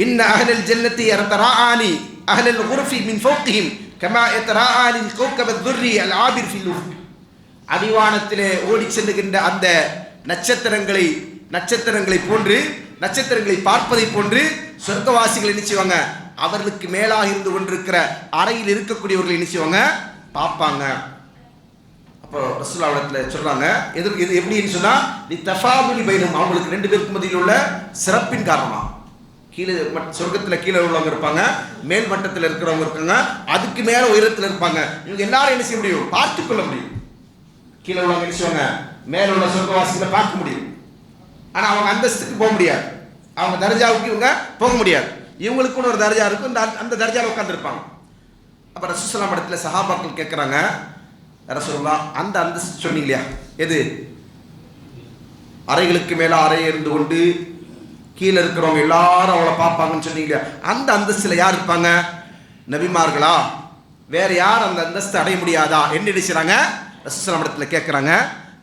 இன்ன அஹ்லல் ஜன்னதி யதராஆனி அஹ்லல் குர்ஃபி மின் ஃபௌகிஹிம் கமா யதராஆனி அல்-கௌகப் அத்-துர்ரி அல்-ஆபிர் ஃபில் உஃக். அடிவானத்திலே ஓடி செல்லுகின்ற அந்த நட்சத்திரங்களை போன்று, நட்சத்திரங்களை பார்ப்பதை போன்று சொர்க்கவாசிகள் என்ன செய்வாங்க, அவர்களுக்கு மேலாக இருந்து கொண்டிருக்கிற அறையில் இருக்கக்கூடியவர்கள் என்ன செய்வாங்க, பார்ப்பாங்க. அப்போ ரசூலுல்லாஹ் சொல்றாங்க, இது எப்படின்னு சொன்னா தஃபாதுலி பைனஹும், அவங்களுக்கு ரெண்டு பேருக்கு மத்தியில் உள்ள சிறப்பின் காரணமா. கீழே சொர்க்கத்தில் கீழே உள்ளவங்க இருப்பாங்க, மேல் மட்டத்தில் இருக்கிறவங்க இருக்காங்க, அதுக்கு மேல உயரத்தில் இருப்பாங்க. இவங்க எல்லாரும் என்ன செய்ய முடியும், பார்த்து கொள்ள முடியும். கீழே உள்ளவங்க என்ன செய்வாங்க, மேல உள்ள சொர்க்கவாசிகளை பார்க்க முடியும். ஆனா அவங்க அந்தஸ்துக்கு போக முடியாது, அவங்க தர்ஜாவுக்கு இவங்க போக முடியாது. இவங்களுக்குன்னு ஒரு தர்ஜா இருக்கும், அந்த தர்ஜாவில் உட்கார்ந்துருப்பாங்க. அப்ப ரசூலுல்லாஹி ஸல்லல்லாஹு அலைஹி வஸல்லம் சஹாபாக்கள் கேட்குறாங்க, ரசூலுல்லாஹ் அந்த அந்தஸ்து சொன்னீங்க இல்லையா, எது அறைகளுக்கு மேல அறை இருந்து கொண்டு கீழே இருக்கிறவங்க எல்லாரும் அவளை பார்ப்பாங்கன்னு சொன்னீங்க இல்லையா, அந்த அந்தஸ்துல யார் இருப்பாங்க, நபிமார்களா, வேற யார் அந்த அந்தஸ்து அடைய முடியாதா என்ன செய்றாங்க, ரசூலுல்லாஹ் இடத்துல கேட்குறாங்க.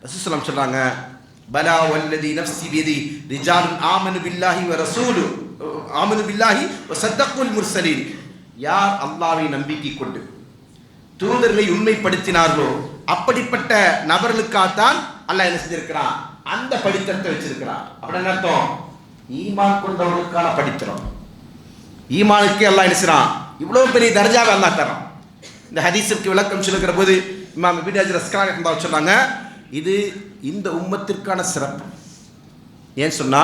ரசூலுல்லாஹ் சொல்றாங்க, பலா வல்லதி நஃப்ஸி பியதி ரிஜாலுன் ஆமனு பில்லாஹி வ ரசூலு ஆமனு பில்லாஹி வ ஸத்தக்குல் முர்ஸலீன், யார் அல்லாஹ்வை நம்பிக்கை கொண்டு தூதர்களை உண்மைப்படுத்தினார்களோ அப்படிப்பட்ட நபர்களுக்காகத்தான் அல்லாஹ் என்ன செஞ்சிருக்கிறான், அந்த படித்தரத்தை வச்சிருக்கிறான். அப்படின்னு அர்த்தம், ஈமான் கொண்டவர்களுக்கான படித்தரம். ஈமானுக்கு அல்லாஹ் என்ன செய்றான், இவ்வளவு பெரிய தர்ஜாவை அல்லாஹ் தரான். இந்த ஹதீஸுக்கு விளக்கம் சொல்லுகிற போது இமாம் இப்னு ஹஜர் அஸ்கலானி ரஹ்மத்துல்லாஹி சொன்னாங்க, இது இந்த உம்மத்திற்கான சிறப்பு. ஏன் சொன்னா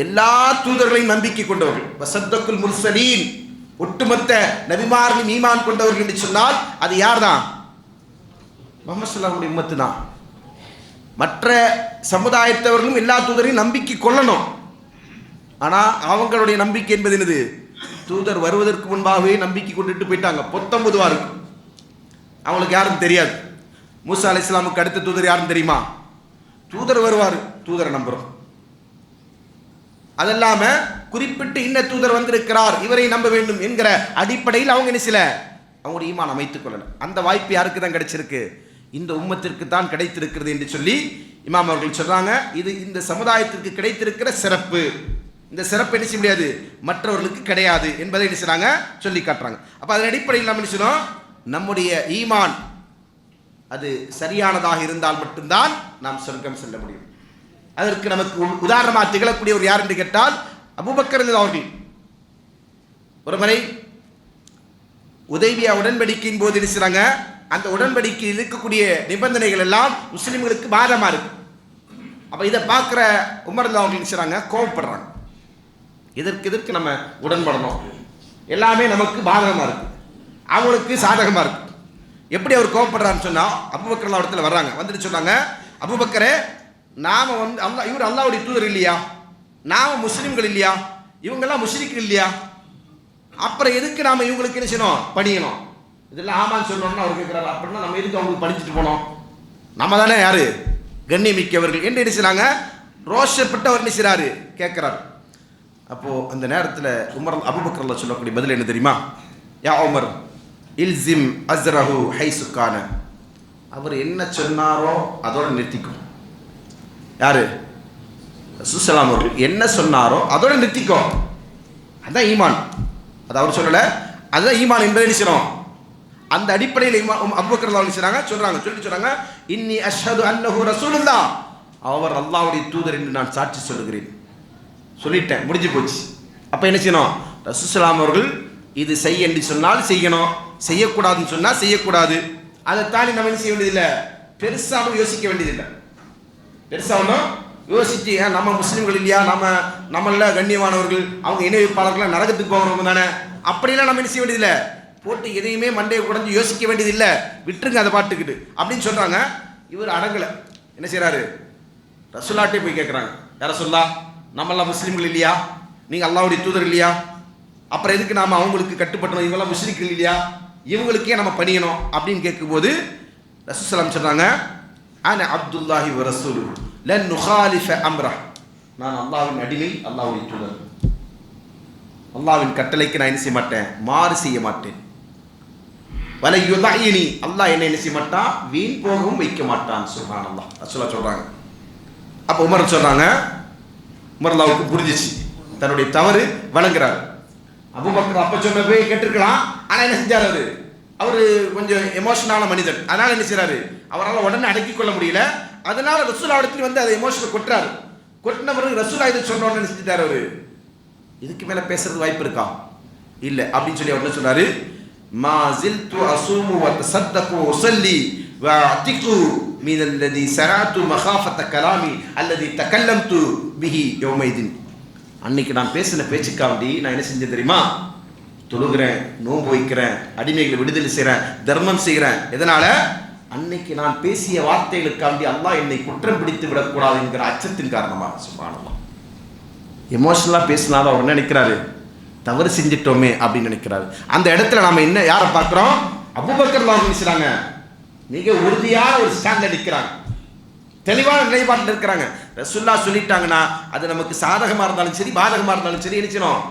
எல்லா தூதர்களையும் நம்பிக்கை கொண்டவர்கள், வஸத்தக்குல் முர்ஸலீன், ஒட்டுமொத்த நபிமார்களும் ஈமான் கொண்டவர்கள் என்று சொன்னால் அது யார் தான், முஹம்மது ஸல்லல்லாஹு அலைஹி உம்மத்து தான். மற்ற சமுதாயத்தவர்களும் எல்லா தூதரையும் நம்பிக்கை கொள்ளணும். ஆனா அவங்களுடைய நம்பிக்கை என்பது என்னது, தூதர் வருவதற்கு முன்பாகவே நம்பிக்கை கொண்டுட்டு போயிட்டாங்க. பொத்தம் பொதுவா இருக்கும், அவங்களுக்கு யாரும் தெரியாது. மூசா அலைஹிஸ்ஸலாமுக்கு அடுத்த தூதர் யாரும் தெரியுமா, தூதர் வருவார், தூதரை நம்புறோம். அதெல்லாம குறிப்பிட்டு இன்ன தூதர் வந்திருக்கிறார், இவரை நம்ப வேண்டும் என்கிற அடிப்படையில் அவங்க என்ன சில அவங்களுடைய ஈமான் அமைத்துக் கொள்ளணும். அந்த வாய்ப்பு யாருக்கு தான் கிடைச்சிருக்கு, இந்த உம்மத்திற்கு தான் கிடைத்திருக்கிறது என்று சொல்லி இமாம் அவர்கள் சொல்றாங்க. இது இந்த சமுதாயத்திற்கு கிடைத்திருக்கிற சிறப்பு. இந்த சிறப்பு என்ன செய்ய முடியாது, மற்றவர்களுக்கு கிடையாது என்பதை என்ன செய்றாங்க, சொல்லி காட்டுறாங்க. அப்ப அதன் அடிப்படையில் நம்ம என்ன செய்யணும், நம்முடைய ஈமான் அது சரியானதாக இருந்தால் மட்டும்தான் நாம் சொர்க்கம் செல்ல முடியும். அதற்கு நமக்கு உதாரணமாக திகழக்கூடியவர் யார் என்று கேட்டால் அபூபக்கர் அவர்கள். ஒரு முறை உதைபியா உடன்படிக்கையின் போது என்ன செய்றாங்க, அந்த உடன்படிக்கையில் இருக்கக்கூடிய நிபந்தனைகள் எல்லாம் முஸ்லிம்களுக்கு பாதமா இருக்கு. அப்ப இதை பார்க்கிற உமர் அவர்கள் என்ன செய்றாங்க, கோபப்படுறாங்க. இதற்கு நம்ம உடன்படணும், எல்லாமே நமக்கு பாதகமா இருக்கு, அவங்களுக்கு சாதகமா இருக்கு. எப்படி அவர் கோபப்படுறான்னு சொன்னா, அபூபக்கர் இடத்துல வர்றாங்க, வந்துட்டு சொன்னாங்க, அபூபக்கரே நாம வந்து அல்லாஹ், இவர் அல்லாஹ்வுடைய தூதர் இல்லையா, நாம முஸ்லிம்கள் இல்லையா, இவங்கெல்லாம் முஷ்ரிக்கள் இல்லையா, அப்புறம் எதுக்கு நாம இவங்களுக்கு என்ன செய்யணும், பணியணும். இதெல்லாம் ஆமான்னு சொல்லணும்னா அவர் கேட்கிறாரு, அப்படின்னா நம்ம எதுக்கு அவங்களுக்கு படிச்சுட்டு போனோம், நம்ம தானே யாரு கண்ணியமிக்கவர்கள் என்று என்ன செய்றாங்க, ரோஷப்பட்டு அவர் என்ன செய்றாரு கேட்கிறாரு. அப்போ அந்த நேரத்தில் உமர் அபூபக்கர் சொல்லக்கூடிய பதில் என்ன தெரியுமா, யா உமர் இல்சிம் அஸ்ரஹு ஹைசு கான, அவர் என்ன சொன்னாரோ அதோட நிறுத்திக்கும். யாரு, ரசூலுல்லாஹி அவர்கள் என்ன சொன்னாரோ அதோட நிறுத்திக்கோ, அதான் ஈமான். அது அவர் சொல்லல, அதுதான் ஈமான் என்பதை நினைச்சோம். அந்த அடிப்படையில் அபூபக்கர் சொல்றாங்க, இன்னி அஷ்ஹது அன்னஹு ரசூலுல்லாஹ், அவர் அல்லாஹ்வுடைய தூதர் என்று நான் சாட்சி சொல்லுகிறேன். சொல்லிட்டேன், முடிஞ்சு போச்சு. அப்ப என்ன செய்யணும், ரசூலுல்லாஹி அவர்கள் இது செய் என்று சொன்னால் செய்யணும், செய்யக்கூடாதுன்னு சொன்னா செய்யக்கூடாது. அதை தாண்டி நம்ம என்ன செய்ய வேண்டியதில்லை, பெருசாக யோசிக்க வேண்டியதில்லை. பெருசா ஒன்றும் யோசிச்சு நம்ம முஸ்லீம்கள் இல்லையா, நம்மள கண்ணியமானவர்கள், அவங்க இணைப்பாளர்கள் நரகத்துக்கு போகிறவங்க தானே, அப்படிலாம் நம்ம என்ன செய்ய வேண்டியதில்லை, போட்டு எதையுமே மண்டையை குறைஞ்சு யோசிக்க வேண்டியதில்லை, விட்டுருங்க அதை பாட்டுக்கிட்டு அப்படின்னு சொல்றாங்க. இவர் அடங்கலை, என்ன செய்யறாரு, ரசூலுல்லாஹ்ட்டே போய் கேட்குறாங்க, யார சொல்லா, நம்மளாம் முஸ்லீம்கள் இல்லையா, நீங்கள் அல்லாஹ்வுடைய தூதர் இல்லையா, அப்புறம் எதுக்கு நாம அவங்களுக்கு கட்டுப்பட்டணும், இவங்கெல்லாம் முஸ்லிம்கள் இல்லையா, இவங்களுக்கே நம்ம பணியணும் அப்படின்னு கேட்கும்போது ரசூலுல்லாஹ் சொல்றாங்க, அன அப்துல்லாஹி வ ரசூலுஹு லன் நுகாலிஃப அம்ரஹ், நான் அல்லாஹ்வின் அடிமை, அல்லாஹ்வுடைய தூதர், அல்லாஹ்வின் கட்டளைக்கு நான் என்ன செய்ய மாட்டேன், மாறு செய்ய மாட்டேன். வல யுதஇனி, அல்லாஹ் என்ன என்ன செய்ய மாட்டான், வீண் போகவும் வைக்க மாட்டான். சுப்ஹானல்லாஹ், ரசூலுல்லாஹ் சொல்றாங்க. அப்போ உமர் சொல்றாங்க, உமர் அல்லாஹ்வுக்கு புரிஞ்சிச்சு, தன்னுடைய தவறு வழங்குறாரு. அபூபக்கர் அப்ப சொன்ன போய் கேட்டிருக்கலாம், ஆனா என்ன செஞ்சாரு, அவரு அவர் கொஞ்சம் எமோஷனான மனிதன். அதனால என்ன செய்றாரு, அவரால் உடனே அடக்கிக் கொள்ள முடியல. அதனால ரசூலா இடத்துல வந்து அதை எமோஷனை கொட்டுறாரு. கொட்டின பிறகு ரசூலா இதை சொன்னோன்னு நினைச்சிட்டாரு அவரு, இதுக்கு மேல பேசுறது வாய்ப்பு இருக்கா இல்ல அப்படின்னு சொல்லி அவர் என்ன சொன்னாரு, மா ஜில்து அஸூமு வ தஸத்தகு வ உஸல்லி வ அத்திகு மின் அல்லதி ஸரஅது மகாஃபத கலாமி அல்லதி தகல்லம்து பிஹி யௌமைதின். அன்னைக்கு நான் பேசின பேச்சுக்காண்டி நான் என்ன செஞ்சேன் தெரியுமா, தொழுகிறேன், நோன்பு வைக்கிறேன், அடிமைகளை விடுதலை செய்கிறேன், தர்மம் செய்கிறேன். எதனால, அன்னைக்கு நான் பேசிய வார்த்தைகளுக்காண்டி அல்லாஹ் என்னை குற்றம் பிடித்து விடக்கூடாது என்கிற அச்சத்தின் காரணமாக. சுப்ஹானல்லாஹ். எமோஷனலாக பேசினாலும் அவர் நினைக்கிறாரு, தவறு செஞ்சிட்டோமே அப்படின்னு நினைக்கிறாரு. அந்த இடத்துல நாம என்ன யாரை பார்க்குறோம், அபூபக்கர் நினைச்சாங்க, மிக உறுதியான ஒரு ஸ்டாண்ட் அடிக்கிறாங்க, தெளிவான நிலைப்பாட்டில் இருக்கிறாங்க. ரசூலுல்லாஹ் சொல்லிட்டாங்கன்னா அது நமக்கு சாதகமாக இருந்தாலும் சரி பாதகமாக இருந்தாலும் சரி நினைச்சணும்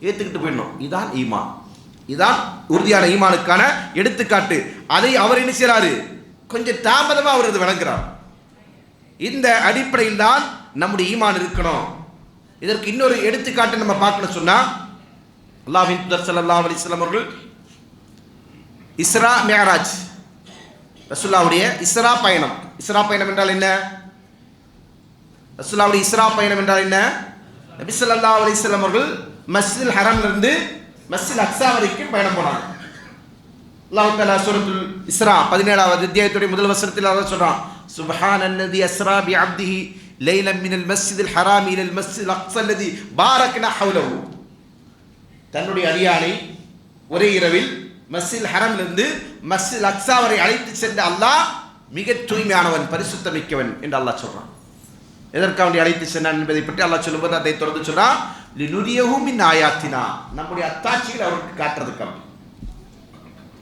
ஏற்றுக்கிட்டு போயிடணும். இதுதான் ஈமான், இதுதான் உறுதியான ஈமானுக்கான எடுத்துக்காட்டு. அதை அவர் என்ன செய்றாரு, கொஞ்சம் தாமதமாக அவர் அது விளங்குறார். இந்த அடிப்படையில் தான் நம்முடைய ஈமான் இருக்கணும். இதற்கு இன்னொரு எடுத்துக்காட்டு நம்ம பார்க்கணும் சொன்னா, அல்லாஹ்வின் தூதர் ஸல்லல்லாஹு அலைஹி வஸல்லம் அவர்கள் இஸ்ரா மிஅராஜ், ரசூலுல்லாஹ்வுடைய இஸ்ரா பயணம். இஸ்ரா பயணம் என்றால் என்ன, ரசூலுல்லாஹ்வுடைய இஸ்ரா பயணம் என்றால் என்ன, நபி ஸல்லல்லாஹு அலைஹி வஸல்லம் அவர்கள் மஸ்ஜிதுல் ஹரம்ல இருந்து மஸ்ஜிதுல் அக்ஸா வரைக்கும் பயணம் போனாங்க. அல்லாஹ் தஆலா சூரத்துல் இஸ்ரா 17வது அத்தியாயத்துடைய முதல் வசனத்தில் அல்லாஹ் சொல்றான், சுப்ஹானல்லதி அஸ்ரா பி அப்திஹி லைலன் மினல் மஸ்ஜிதில் ஹராமி இலல் மஸ்ஜிதில் அக்ஸா அல்லதி பாரக்னா ஹவ்லஹு. தன்னுடைய அடியானை ஒரே இரவில் மஸ்ஜிதுல் ஹரம்ல இருந்து மஸ்ஜிதுல் அக்ஸா வரை அழைத்து சென்ற அல்லாஹ் மிக தூய்மையானவன், பரிசுத்தமிக்கவன் என்று அல்லாஹ் சொல்றான். எதற்காக அழைத்து சென்றான் என்பதை பற்றி அல்லாஹ் சொல்லும்போது அதை தொடர்ந்து சொன்னா, லினுரியஹு மின் ஆயாத்தினா, நம்முடைய அத்தாட்சிகளை அவருக்கு காட்டுறதுக்காக.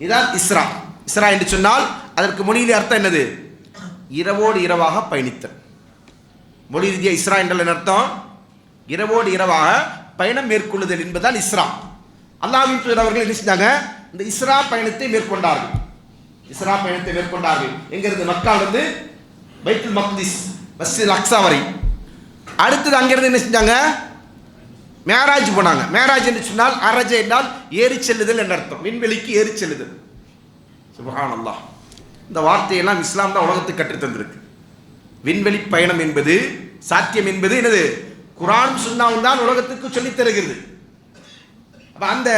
இதான் இஸ்ரா. இஸ்ரா என்று சொன்னால் அதற்கு மொழியிலே அர்த்தம் என்னது, இரவோடு இரவாக பயணித்தல். மொழி ரீதியா இஸ்ரா என்றால் அர்த்தம் இரவோடு இரவாக பயணம் மேற்கொள்ளுதல் என்பதுதான் இஸ்ரா. அல்லாஹ்வின் தூதர் அவர்கள் என்ன செஞ்சாங்க, இந்த இஸ்ரா பயணத்தை மேற்கொண்டார்கள். இஸ்ரா பயணத்தை மேற்கொண்டார்கள் எங்கிருந்து, மக்காவிலிருந்து பைத்துல் மக்திஸ் மஸ்ஜிதுல் அக்ஸா வரை. அடுத்தது அங்கிருந்து என்ன செஞ்சாங்க, மேராஜ் போனாங்க. மேராஜ் என்று சொன்னால் அரஜ என்றால் ஏறி செல்லுதல் என்ற அர்த்தம், விண்வெளிக்கு ஏறி செல்லுதல். சுப்ஹானல்லாஹ். இந்த வார்த்தையெல்லாம் இஸ்லாம் தான் உலகத்துக்கு கற்றுத் தந்திருக்கு. விண்வெளி பயணம் என்பது சாத்தியம் என்பது என்னது, குர்ஆன் சுன்னாவும் தான் உலகத்துக்கு சொல்லித் தருகிறது. அப்ப அந்த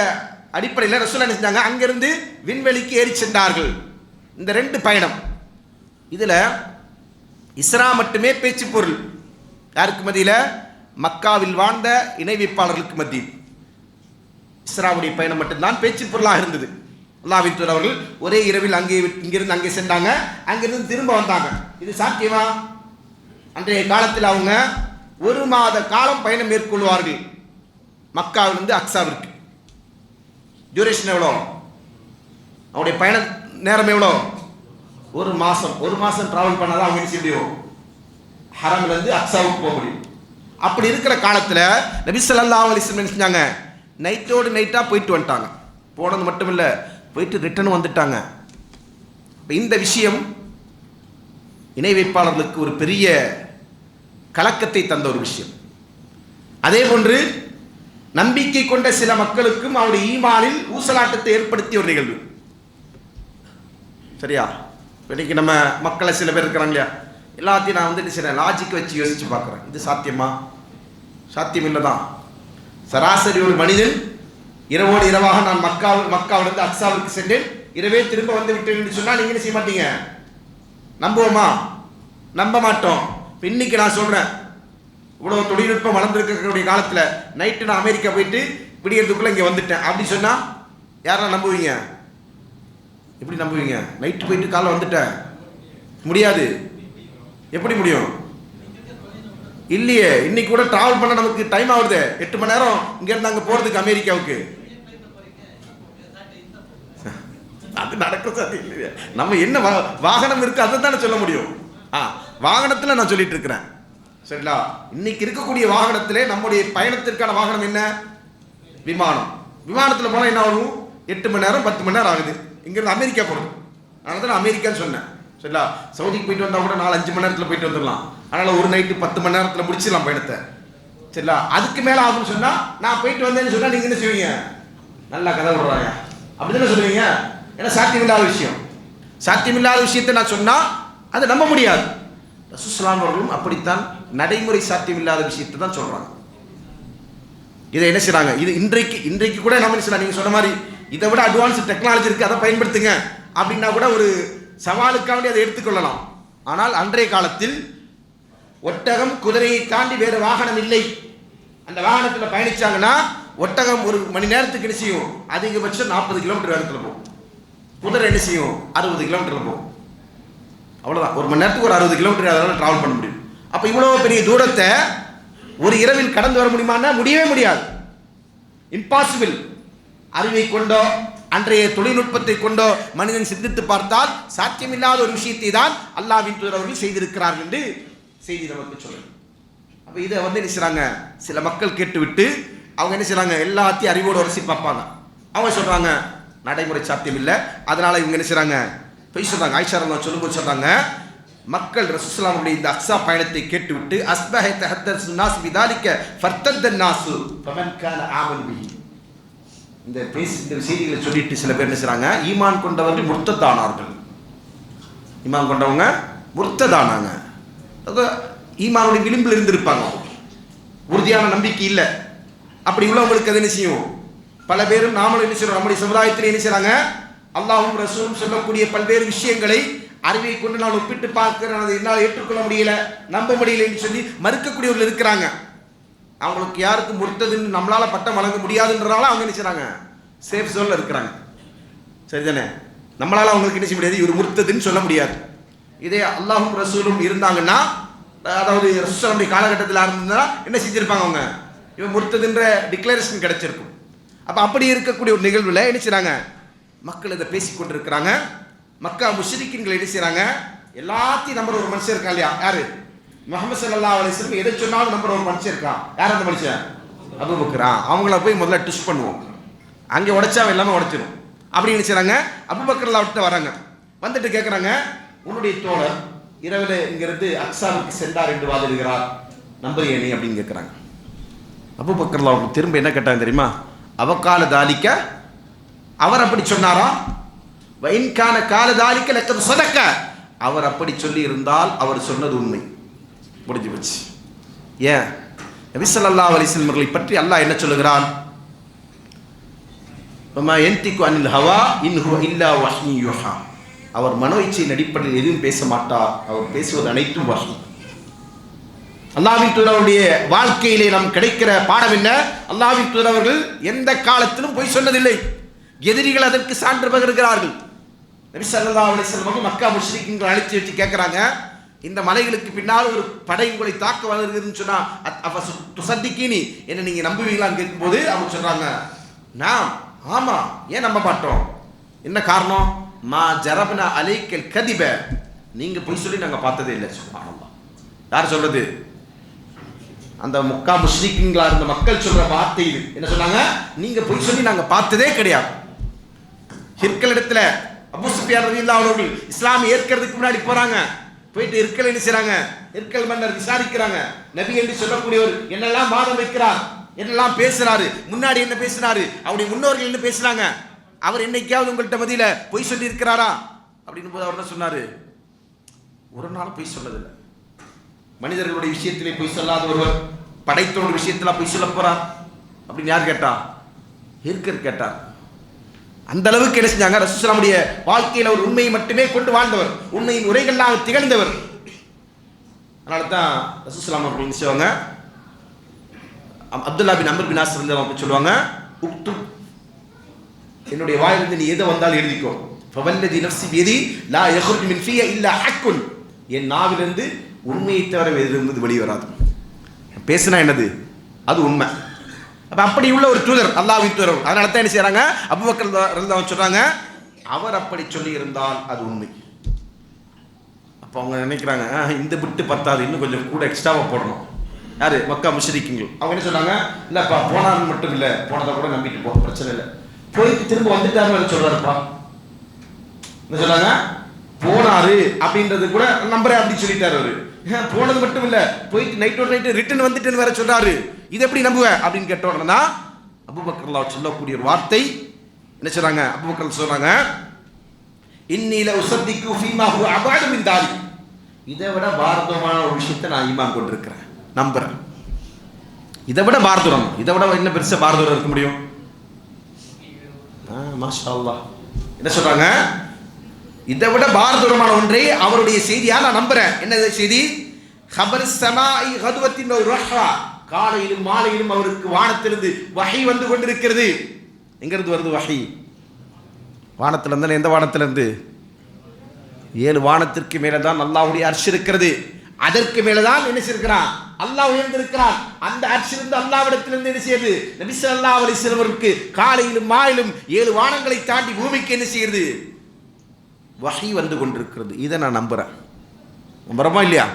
அடிப்படையில் ரசூலுல்லாஹ் என்ன செஞ்சாங்க, அங்கிருந்து விண்வெளிக்கு ஏறி சென்றார்கள். இந்த ரெண்டு பயணம், இதுல இஸ்ரா மட்டுமே பேச்சு பொருள். யாருக்கு மத்தியில, மக்காவில் வாழ்ந்த இணை வைப்பாளர்களுக்கு மத்தியில் இஸ்ராவுடைய பயணம் மட்டும்தான் பேச்சு பொருளாக இருந்தது. அல்லாஹ்வின் தூதர் அவர்கள் ஒரே இரவில் அங்கே இங்கிருந்து அங்கே சென்றாங்க, அங்கிருந்து திரும்ப வந்தாங்க. இது சாத்தியமா? அன்றைய காலத்தில் அவங்க 1 மாத காலம் பயணம் மேற்கொள்வார்கள் மக்காவிலிருந்து அக்ஸாவிற்கு. டியூரேஷன் எவ்வளோ, அவருடைய பயண நேரம் எவ்வளோ, 1 மாதம். 1 மாதம் டிராவல் பண்ணாதான் அவங்க என்ன செய்ய முடியும், ஹரம்ல இருந்து அக்ஸாவுக்கு போக முடியும். அப்படி இருக்கிற காலத்தில் நபி ஸல்லல்லாஹு அலைஹி வஸல்லம் செஞ்சாங்க, நைட்டோடு நைட்டாக போயிட்டு வந்துட்டாங்க. போனது மட்டும் இல்லை, போயிட்டு ரிட்டர்ன் வந்துட்டாங்க. இந்த விஷயம் இணை வைப்பாளர்களுக்கு ஒரு பெரிய கலக்கத்தை தந்த ஒரு விஷயம். அதே போன்று நம்பிக்கை கொண்ட சில மக்களுக்கும் அவருடைய ஈமானில் ஊசலாட்டத்தை ஏற்படுத்திய ஒரு நிகழ்வு. சரியா? இன்னைக்கு நம்ம மக்களை சில பேர் இருக்கிறாங்க இல்லையா, எல்லாத்தையும் நான் வந்து சில லாஜிக் வச்சு யோசிச்சு பார்க்குறேன். இது சாத்தியமா? சாத்தியம் இல்லை தான். சராசரி ஒரு மனிதன் இரவோடு இரவாக நான் மக்காவிலிருந்து அக்ஸாவிற்கு சென்றேன், இரவே திரும்ப வந்து விட்டேன் என்று சொன்னால் நீங்கள் என்ன செய்ய மாட்டீங்க, நம்புவோமா? நம்ப மாட்டோம். இன்னைக்கு நான் சொல்கிறேன், இவ்வளோ தொழில்நுட்பம் வளர்ந்துருக்கக்கூடிய காலத்தில் நைட்டு நான் அமெரிக்கா போயிட்டு விடியறதுக்குள்ளே இங்கே வந்துட்டேன் அப்படி சொன்னால் யாரெல்லாம் நம்புவீங்க? எப்படி நம்புவீங்க? நைட்டு போயிட்டு காலைல வந்துட்டேன், முடியாது. எப்படி முடியும்? இல்லையே. இன்னைக்கு கூட டிராவல் பண்ண நமக்கு டைம் ஆகுது, 8 மணி நேரம் இங்கேருந்து அங்கே போகிறதுக்கு அமெரிக்காவுக்கு. அது நடக்க சாத்தியம் இல்லையா? நம்ம என்ன வாகனம் இருக்கு அதை தானே சொல்ல முடியும். வாகனத்தில் நான் சொல்லிட்டு இருக்கிறேன். சரிங்களா? இன்னைக்கு இருக்கக்கூடிய வாகனத்திலே நம்முடைய பயணத்திற்கான வாகனம் என்ன? விமானம். விமானத்தில் போனால் என்ன ஆகும்? 8 மணி நேரம் 10 மணி நேரம் ஆகுது இங்கிருந்து அமெரிக்கா போகிறது. அதனால தான் அமெரிக்கான்னு சொன்னேன். சரிங்களா? சவுதிக்கு போயிட்டு வந்தால் கூட 4-5 மணி நேரத்தில் போயிட்டு வந்துடலாம். அதனால் ஒரு நைட்டு 10 மணி நேரத்தில் முடிச்சிடலாம் பயணத்தை. சரிங்களா? அதுக்கு மேலே ஆகும்னு சொன்னால், நான் போயிட்டு வந்தேன்னு சொன்னால் நீங்கள் என்ன செய்வீங்க? நல்லா கதை விடுறாங்க அப்படி தானே சொல்லுவீங்க. ஏன்னா சாத்தியமில்லாத விஷயம். சாத்தியமில்லாத விஷயத்தை நான் சொன்னால் அதை நம்ப முடியாது. ரசூலுல்லாஹி ஸல்லல்லாஹு அலைஹி வஸல்லம் அப்படித்தான் நடைமுறை சாத்தியமில்லாத விஷயத்தை தான் சொல்கிறாங்க. இதை என்ன செய்கிறாங்க, இது இன்றைக்கு கூட நம்ம என்ன செய்யலாம், நீங்கள் சொன்ன மாதிரி இதை விட அட்வான்ஸ் டெக்னாலஜி இருக்குது, அதை பயன்படுத்துங்க அப்படின்னா கூட ஒரு சவாலுக்காண்டி அதை எடுத்துக்கொள்ளலாம். ஆனால் அன்றைய காலத்தில் ஒட்டகம் குதிரையை தாண்டி வேறு வாகனம் இல்லை. அந்த வாகனத்தில் பயணிச்சாங்கன்னா ஒட்டகம் ஒரு மணி நேரத்துக்கு என்ன செய்யும், அதிகபட்சம் 40 கிலோமீட்டர் வேகத்தில் போகும். குதிரை என்ன செய்யும், 60 கிலோமீட்டரில் போகும். அவ்வளோதான், ஒரு மணி நேரத்துக்கு ஒரு 60 கிலோமீட்டர் அதனால் ட்ராவல் பண்ண முடியும். அப்போ இவ்வளோ பெரிய தூரத்தை ஒரு இரவில் கடந்து வர முடியுமான்னா முடியவே முடியாது, இம்பாசிபிள். அறிவை கொண்டோ அன்றைய தொழில்நுட்பத்தை கொண்டோ மனிதன் சிந்தித்து பார்த்தால் சாத்தியமில்லாத ஒரு விஷயத்தை தான் அல்லாஹ்வின் தூதர் அவர்கள் செய்திருக்கிறார்கள் என்று செய்தி நமக்கு சொல்லுது. அப்போ இதை வந்து என்ன செய்கிறாங்க, சில மக்கள் கேட்டுவிட்டு அவங்க என்ன செய்கிறாங்க, எல்லாத்தையும் அறிவோடு உரசி பார்ப்பாங்க. அவங்க சொல்கிறாங்க நடைமுறை சாத்தியம் இல்லை, அதனால் இவங்க என்ன செய்கிறாங்க, பொய் சொல்கிறாங்க. ஆயிஷா ரலியல்லாஹு சொல்லும்போது சொல்கிறாங்க, மக்கள் ரசூலுல்லாஹி இந்த அக்ஸா பயணத்தை கேட்டுவிட்டு அஸ்பஹ தஹத்தஸ் நாஸ் பிதாலிக ஃபர்தத்தன் நாஸ் ஃபமன் கான ஆமன் பி, இந்த செய்திகளை சொல்லிட்டு சில பேர் என்ன செய்கிறாங்க, ஈமான் கொண்டவர்கள் முர்த்ததானார்கள். ஈமான் கொண்டவங்க முர்த்ததானாங்க, ஈமானுடைய விளிம்பில் இருந்திருப்பாங்க, உறுதியான நம்பிக்கை இல்லை. அப்படி உள்ளவங்களுக்கு அது என்ன செய்யும், பல பேரும் நாமளும் என்ன செய்யறோம், நம்முடைய சமுதாயத்தில் என்ன செய்யறாங்க, அல்லாஹ்வும் ரசூலும் சொல்லக்கூடிய பல்வேறு விஷயங்களை அறிவை கொண்டு நான் ஒப்பிட்டு பார்க்கிறேன், அதை என்னால் ஏற்றுக்கொள்ள முடியல, நம்ப முடியல என்று சொல்லி மறுக்கக்கூடியவர்கள் இருக்கிறாங்க. அவங்களுக்கு யாருக்கும் முர்த்ததுன்னு நம்மளால பட்டம் வழங்க முடியாதுன்றதால அவங்க என்ன செய்றாங்க, சேஃப் ஜோன்ல இருக்கிறாங்க. சரிதானே, நம்மளால அவங்களுக்கு என்ன செய்ய முடியாது, இவர் முர்த்ததுன்னு சொல்ல முடியாது. இதே அல்லாஹ்வும் ரசூலும் இருந்தாங்கன்னா, அதாவது ரசூலுடைய காலகட்டத்தில் இருந்தா என்ன செஞ்சிருப்பாங்க, அவங்க இவன் முர்த்ததுன்ற டிக்ளரேஷன் கிடைச்சிருக்கும். அப்போ அப்படி இருக்கக்கூடிய ஒரு நிகழ்வில் என்ன செய்றாங்க, மக்கள் இதை பேசிக்கொண்டிருக்கிறாங்க. மக்கா முஷ்ரிக்கீன்கள் என்ன செய்றாங்க, எல்லாத்தையும் நம்புற ஒரு மனுஷன் இருக்கா இல்லையா, யாரு, முஹம்மது ஸல்லல்லாஹு அலைஹி வஸல்லம் எதை சொன்னாலும் நம்புற ஒரு மனுஷன் இருக்கான். யார் அந்த மனுஷன், அபூபக்கர். அவங்கள போய் முதல்ல ட்விஸ்ட் பண்ணுவோம், அங்கே உடைச்சா எல்லாமே உடைச்சிடும் அப்படின்னு செய்றாங்க. அபூபக்கர் விட்டு வராங்க, வந்துட்டு கேட்குறாங்க, உன்னுடைய தோழர் இரவில் இங்கிருந்து அக்ஸாவுக்கு சென்றார் என்று வாதிடுகிறார், நம்புறியே நீ அப்படின்னு கேட்குறாங்க. அபூபக்கர் திரும்ப என்ன கேட்டாங்க தெரியுமா, அவகால தாலிக்க, அவர் அப்படி சொன்னாரா, வைன்கான கால தாலிக்க லக்கது சதக்க, அவர் அப்படி சொல்லி இருந்தால் அவர் சொன்னது உண்மை, முடிஞ்சு போச்சு. ஏன், நபி ஸல்லல்லாஹு அலைஹி வஸல்லம் அவர்களை பற்றி அல்லாஹ் என்ன சொல்லுகிறான், வமா யன்திகு அனில் ஹவா இன் ஹுவ இல்லா வஹ்யு யுஹா, அவர் மனோ இச்சையின் அடிப்படையில் எதுவும் பேச மாட்டார், அவர் பேசுவது அனைத்தும் வஹ்யு. அல்லாஹ்வின் தூதருடைய வாழ்க்கையிலே நாம் கிடைக்கிற பாடம் என்ன, அல்லாஹ்வின் தூதர் அவர்கள் எந்த காலத்திலும் பொய் சொன்னதில்லை. எதிரிகள் அதற்கு சான்று பகர்கிறார்கள். நபி ஸல்லல்லாஹு அலைஹி வஸல்லம் மக்கா முஷ்ரிக்கீன்களை அழைத்து வச்சு கேட்குறாங்க, இந்த மலைகளுக்கு பின்னால் ஒரு படை உங்களை தாக்க வருகிறதுன்னு சொன்னா துசத்திக்கினி என்ன நீங்க நம்புவீங்களான்னு கேட்கும்போது அவங்க சொல்றாங்க, நாம் ஆமா, ஏன் நம்ப மாட்டோம், என்ன காரணம், மா ஜரப்னா அலைக்கல் கதிப, நீங்க பொய் சொல்லி நாங்க பார்த்ததே இல்லை. சுப்ஹானல்லாஹ், யார் சொல்றது, அந்த மக்கா முஷ்ரிக்கீன்களா இருந்த மக்கள் சொல்ற வார்த்தை இது. என்ன சொன்னாங்க, நீங்க பொய் சொல்லி நாங்க பார்த்ததே கிடையாது. ஹிர்கல் இடத்துல அபூ சுஃபியான் ரலியல்லாஹு அன்ஹு அவர்கள் இஸ்லாம் ஏற்கிறதுக்கு முன்னாடி போறாங்க, போயிட்டு ஹிர்கல் என்ன செய்றாங்க, ஹிர்கல் மன்னர் விசாரிக்கிறாங்க, நபி என்று சொல்லக்கூடியவர் என்னெல்லாம் வாதம் வைக்கிறார், என்னெல்லாம் பேசுறாரு, முன்னாடி என்ன பேசுறாரு, அவருடைய முன்னோர்கள் என்ன பேசுறாங்க, அவர் என்னைக்காவது உங்கள்கிட்ட மதியில பொய் சொல்லி இருக்கிறாரா அப்படின்னு போது அவர் என்ன சொன்னாரு, ஒரு நாள் பொய் சொல்லதில்லை. மனிதர்களுடைய விஷயத்திலே பொய் சொல்லாத ஒருவர் படைத்தோட விஷயத்துல பொய் சொல்ல போறார் அப்படின்னு யார் கேட்டா, ஹிர்கல் கேட்டார். அந்த அளவுக்கு என்ன செஞ்சாங்க, ரசூலுல்லாஹ்வுடைய வாழ்க்கையில ஒரு உண்மையை மட்டுமே கொண்டு வாழ்ந்தவர், உண்மையின் உரைகளாக திகழ்ந்தவர். அதனால தான் ரசூலுல்லாஹ் அவர்கள் என்ன செய்வாங்க, அப்துல்லா பின் அம்ர் பின் ஆஸ் ரலியல்லாஹு அன்ஹு சொல்லுவாங்க, உக்து, என்னுடைய வாயிலிருந்து நீ எதை வந்தாலும் எழுதிக்கோ, ஃபவல்லதி நஃப்ஸி பியதி லா யக்ருஜு மின் ஃபிய இல்லா ஹக்குன், என் நாவிலிருந்து உண்மையை தவிர எதிலிருந்து வெளியே வராது. பேசினா என்னது, அது உண்மை. அப்ப அப்படி உள்ள ஒரு தூதர், அல்லாஹ்வின் தூதர். அதனால தான் என்ன செய்றாங்க, அபூபக்கர் ரலியல்லாஹு அன்ஹு சொல்றாங்க, அவர் அப்படி சொல்லி இருந்தால் அது உண்மை. அப்போ அவங்க நினைக்கிறாங்க, இந்த பிட்டு பத்தாது, இன்னும் கொஞ்சம் கூட எக்ஸ்ட்ராவா போடணும். யாரு, மக்கா முஷ்ரிக்கீன்கள். அவங்க என்ன சொன்னாங்க, இல்லப்பா போனான்னு மட்டும் இல்லை, போனதை கூட நம்பிட்டு போ, பிரச்சனை இல்லை, போயிட்டு திரும்ப வந்துட்டாருன்னு சொல்றாருப்பா. என்ன சொன்னாங்க, போனாரு அப்படின்றது கூட நம்புறேன் அப்படின்னு சொல்லிட்டாரு அவரு. போனது மட்டும் இல்ல, போயிட்டு நைட்டோட நைட்டு ரிட்டர்ன் வந்துட்டுன்னு வேற சொல்றாரு, இது எப்படி நம்புவேன் அப்படின்னு கேட்ட உடனே அபூபக்கர் சொல்லக்கூடிய ஒரு வார்த்தை என்ன சொல்றாங்க, அபூபக்கர் சொல்றாங்க, இன்னில உசத்திக்கு ஃபீமா ஹுவ அபஅது மின் தாலிக். இதை விட பாரதமான ஒரு விஷயத்தை நான் ஈமான் கொண்டிருக்கிறேன், நம்புறேன். இதை விட பாரதூரம், இதை விட என்ன பெருசா பாரதூரம் இருக்க முடியும்? மாஷா அல்லாஹ். என்ன சொல்றாங்க? இதை விட பாரதூரமான ஒன்றை அவருடைய செய்தியா நான் நம்புறேன். என்னது செய்தி? ஹபர் ஸமாஇ கதுவத்தின் ரஹா, காலையிலும் மாலையிலும் அவருக்கு வானத்திலிருந்து வஹி வந்து கொண்டிருக்கிறது. எங்க இருந்து வருது வஹி? வானத்திலிருந்து. எந்த வானத்திலிருந்து? 7 வானத்திற்கு மேலே தான் அல்லாஹ்வுடைய அர்ஷ் இருக்கிறது. அதற்கு மேலே தான் என்ன செய்கிறான்? அல்லாஹ் உயர்ந்திருக்கிறான். அந்த அர்ஷிலிருந்து அல்லாஹ்விடத்திலிருந்து என்ன செய்யுது? நபி ஸல்லல்லாஹு அலைஹி வஸல்லம் அவருக்கு காலையிலும் மாலையிலும் 7 வானங்களை தாண்டி பூமிக்கு என்ன செய்யுது? வஹி வந்து கொண்டிருக்கிறது. இதை நான் நம்புறேன். நம்புறோமா இல்லையா?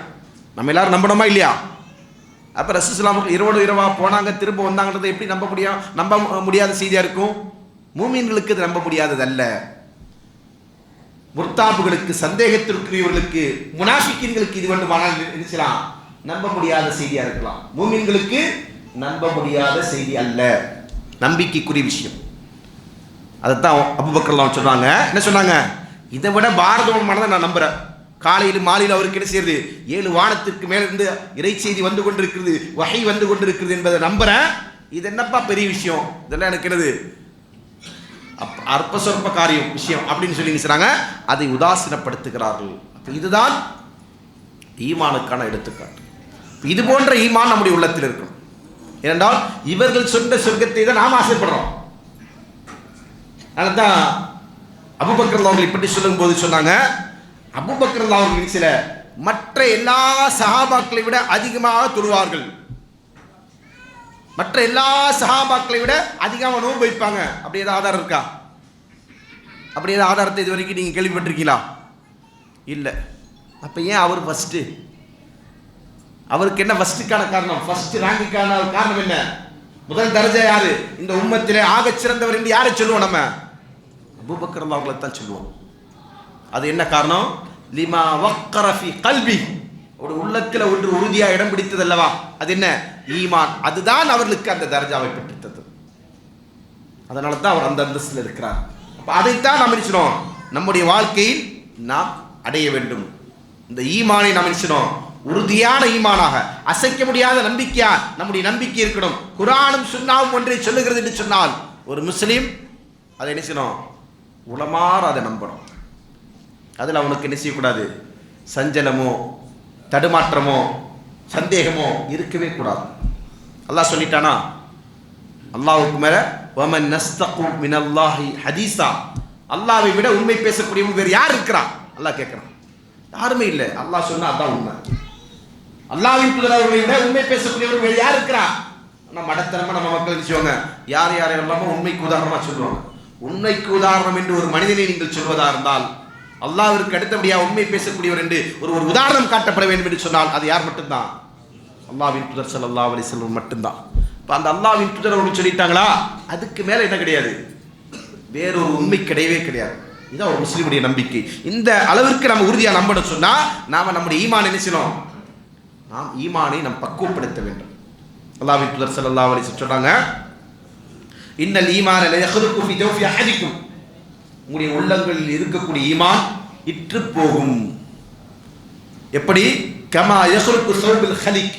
நம்ம எல்லாரும் நம்பணுமா இல்லையா? அப்போ ரசூலுல்லாஹி ஸல்லல்லாஹு அலைஹி வஸல்லம் இரவோடு இரவா போனாங்க, திரும்ப வந்தாங்கன்றதை எப்படி நம்ப முடியும்? நம்ப முடியாத செய்தியாக இருக்கும். மூமின்களுக்கு இது நம்ப முடியாதது அல்ல. முர்தாபுகளுக்கு, சந்தேகத்திற்குரியவர்களுக்கு, முனாஃபிக்கீன்களுக்கு இது வேண்டுமானால் நினைச்சலாம் நம்ப முடியாத செய்தியாக இருக்கலாம். மூமின்களுக்கு நம்ப முடியாத செய்தி அல்ல, நம்பிக்கைக்குரிய விஷயம். அதைத்தான் அபூபக்கர் ரலியல்லாஹு அன்ஹு சொல்றாங்க. என்ன சொன்னாங்க? இதை விட பாரதமானதை நான் நம்புறேன். காலையில் மாலையில் அவருக்கு என்ன செய்யுது? 7 வானத்திற்கு மேல இருந்து இறை செய்தி வந்து கொண்டிருக்கிறது, வஹி வந்து கொண்டிருக்கிறது என்பதை நம்புறேன். இது என்னப்பா பெரிய விஷயம்? இதெல்லாம் எனக்கு என்னது அற்ப சொற்ப காரியம் விஷயம் அப்படின்னு சொல்லி சொல்றாங்க. அதை உதாசீனப்படுத்துகிறார்கள். இதுதான் ஈமானுக்கான எடுத்துக்காட்டு. இது போன்ற ஈமான் நம்முடைய உள்ளத்தில் இருக்கும். ஏனென்றால் இவர்கள் சொன்ன சொர்க்கத்தை தான் நாம் ஆசைப்படுறோம். அதனால்தான் அபூபக்கர் ரலியல்லாஹு அன்ஹு பற்றி சொல்லும் போது சொன்னாங்க, அபூபக்கர் ரலியல்லாஹு அன்ஹு சில மற்ற எல்லா சஹாபாக்களை விட அதிகமாக தொழுவார்கள், மற்ற எல்லா சஹாபாக்களை விட அதிகமாக நோன்பு வைப்பாங்க. அப்படி ஏதாவது ஆதாரம் இருக்கா? அப்படி ஏதாவது ஆதாரத்தை இது வரைக்கும் நீங்கள் கேள்விப்பட்டிருக்கீங்களா? இல்லை. அப்போ ஏன் அவர் ஃபஸ்ட்டு? அவருக்கு என்ன ஃபஸ்ட்டுக்கான காரணம்? ஃபஸ்ட்டு ரேங்குக்கான காரணம் என்ன? முதல் தரஜா யாரு? இந்த உம்மத்திலே ஆகச் சிறந்தவர் என்று யாரை சொல்லுவோம்? நம்ம அபூபக்கர் அவர்களை தான் சொல்லுவோம். அது என்ன காரணம்? லிமா வக்கர ஃபீ கல்பி, ஒரு உள்ளத்தில் ஒன்று உறுதியாக இடம் பிடித்தது அல்லவா? அது என்ன? ஈமான். அதுதான் அவர்களுக்கு அந்த தரஜாவை பெற்றுத்தது. அதனால தான் அவர் அந்த அந்தஸ்தில் இருக்கிறார். அப்போ அதைத்தான் நாம் நினைச்சோம் நம்முடைய வாழ்க்கையில் நாம் அடைய வேண்டும். இந்த ஈமானை நாம் நினைச்சோம் உறுதியான ஈமானாக, அசைக்க முடியாத நம்பிக்கையா நம்முடைய நம்பிக்கை இருக்கணும். குர்ஆனும் சுன்னாவும் ஒன்றை சொல்லுகிறது என்று சொன்னால் ஒரு முஸ்லீம் அதை என்ன செய்யணும்? உளமாற அதை நம்பணும். அதில் அவனுக்கு என்ன செய்யக்கூடாது? சஞ்சலமோ தடுமாற்றமோ சந்தேகமோ இருக்கவே கூடாது. அல்லாஹ் சொல்லிட்டானா? அல்லாஹ்வுக்கு மேல வமன் நஸ்தகு மினல்லாஹி ஹதீஸா, அல்லாஹ்வை விட உண்மை பேசக்கூடியவங்க வேறு யார் இருக்கிறா? அல்லாஹ் கேட்கிறான். யாருமே இல்லை. அல்லாஹ் சொன்னா அதான் உண்மை. அல்லாஹ்வின் தூதரை விட உண்மை பேசக்கூடியவர் வேறு யார் இருக்கிறா? நம்ம மடத்தனமா நம்ம மக்கள் நினைச்சுவாங்க யார் யாரெல்லாமோ உண்மைக்கு உதாரணமா சொல்லுவாங்க. உண்மைக்கு உதாரணம் என்று ஒரு மனிதனை நீங்கள் சொல்வதா இருந்தால், அல்லாஹ்விற்கு அடுத்தபடியா உண்மை பேசக்கூடியவர் என்று ஒரு உதாரணம் காட்டப்பட வேண்டும் என்று சொன்னால் அது யார் மட்டும்தான்? அல்லாஹ்வின் தூதர் ஸல்லல்லாஹு அலைஹி வஸல்லம் மட்டும்தான். இப்போ அந்த அல்லாஹ்வின் தூதர் ஒன்று சொல்லிட்டாங்களா, அதுக்கு மேலே என்ன கிடையாது? வேறொரு உண்மை கிடையவே கிடையாது. இதுதான் ஒரு முஸ்லீமுடைய நம்பிக்கை. இந்த அளவிற்கு நம்ம உறுதியாக நம்பணும் சொன்னா நாம நம்முடைய ஈமான் என்ன செய்யணும்? நாம் ஈமானை நாம் பக்குவப்படுத்த வேண்டும். அல்லாஹ்வின் தூதர் ஸல்லல்லாஹு அலைஹி வஸல்லம் சொல்றாங்க, இன்னல் ஈமான லா யഖ்லுகு ஃபீ ஜௌஃபி அஹதிக்கும், உங்களுடைய உள்ளங்களில் இருக்கக்கூடிய ஈமான் இற்று போகும். எப்படி? கமா யഖ்லுகு ஸௌபுல் ஹலிக்,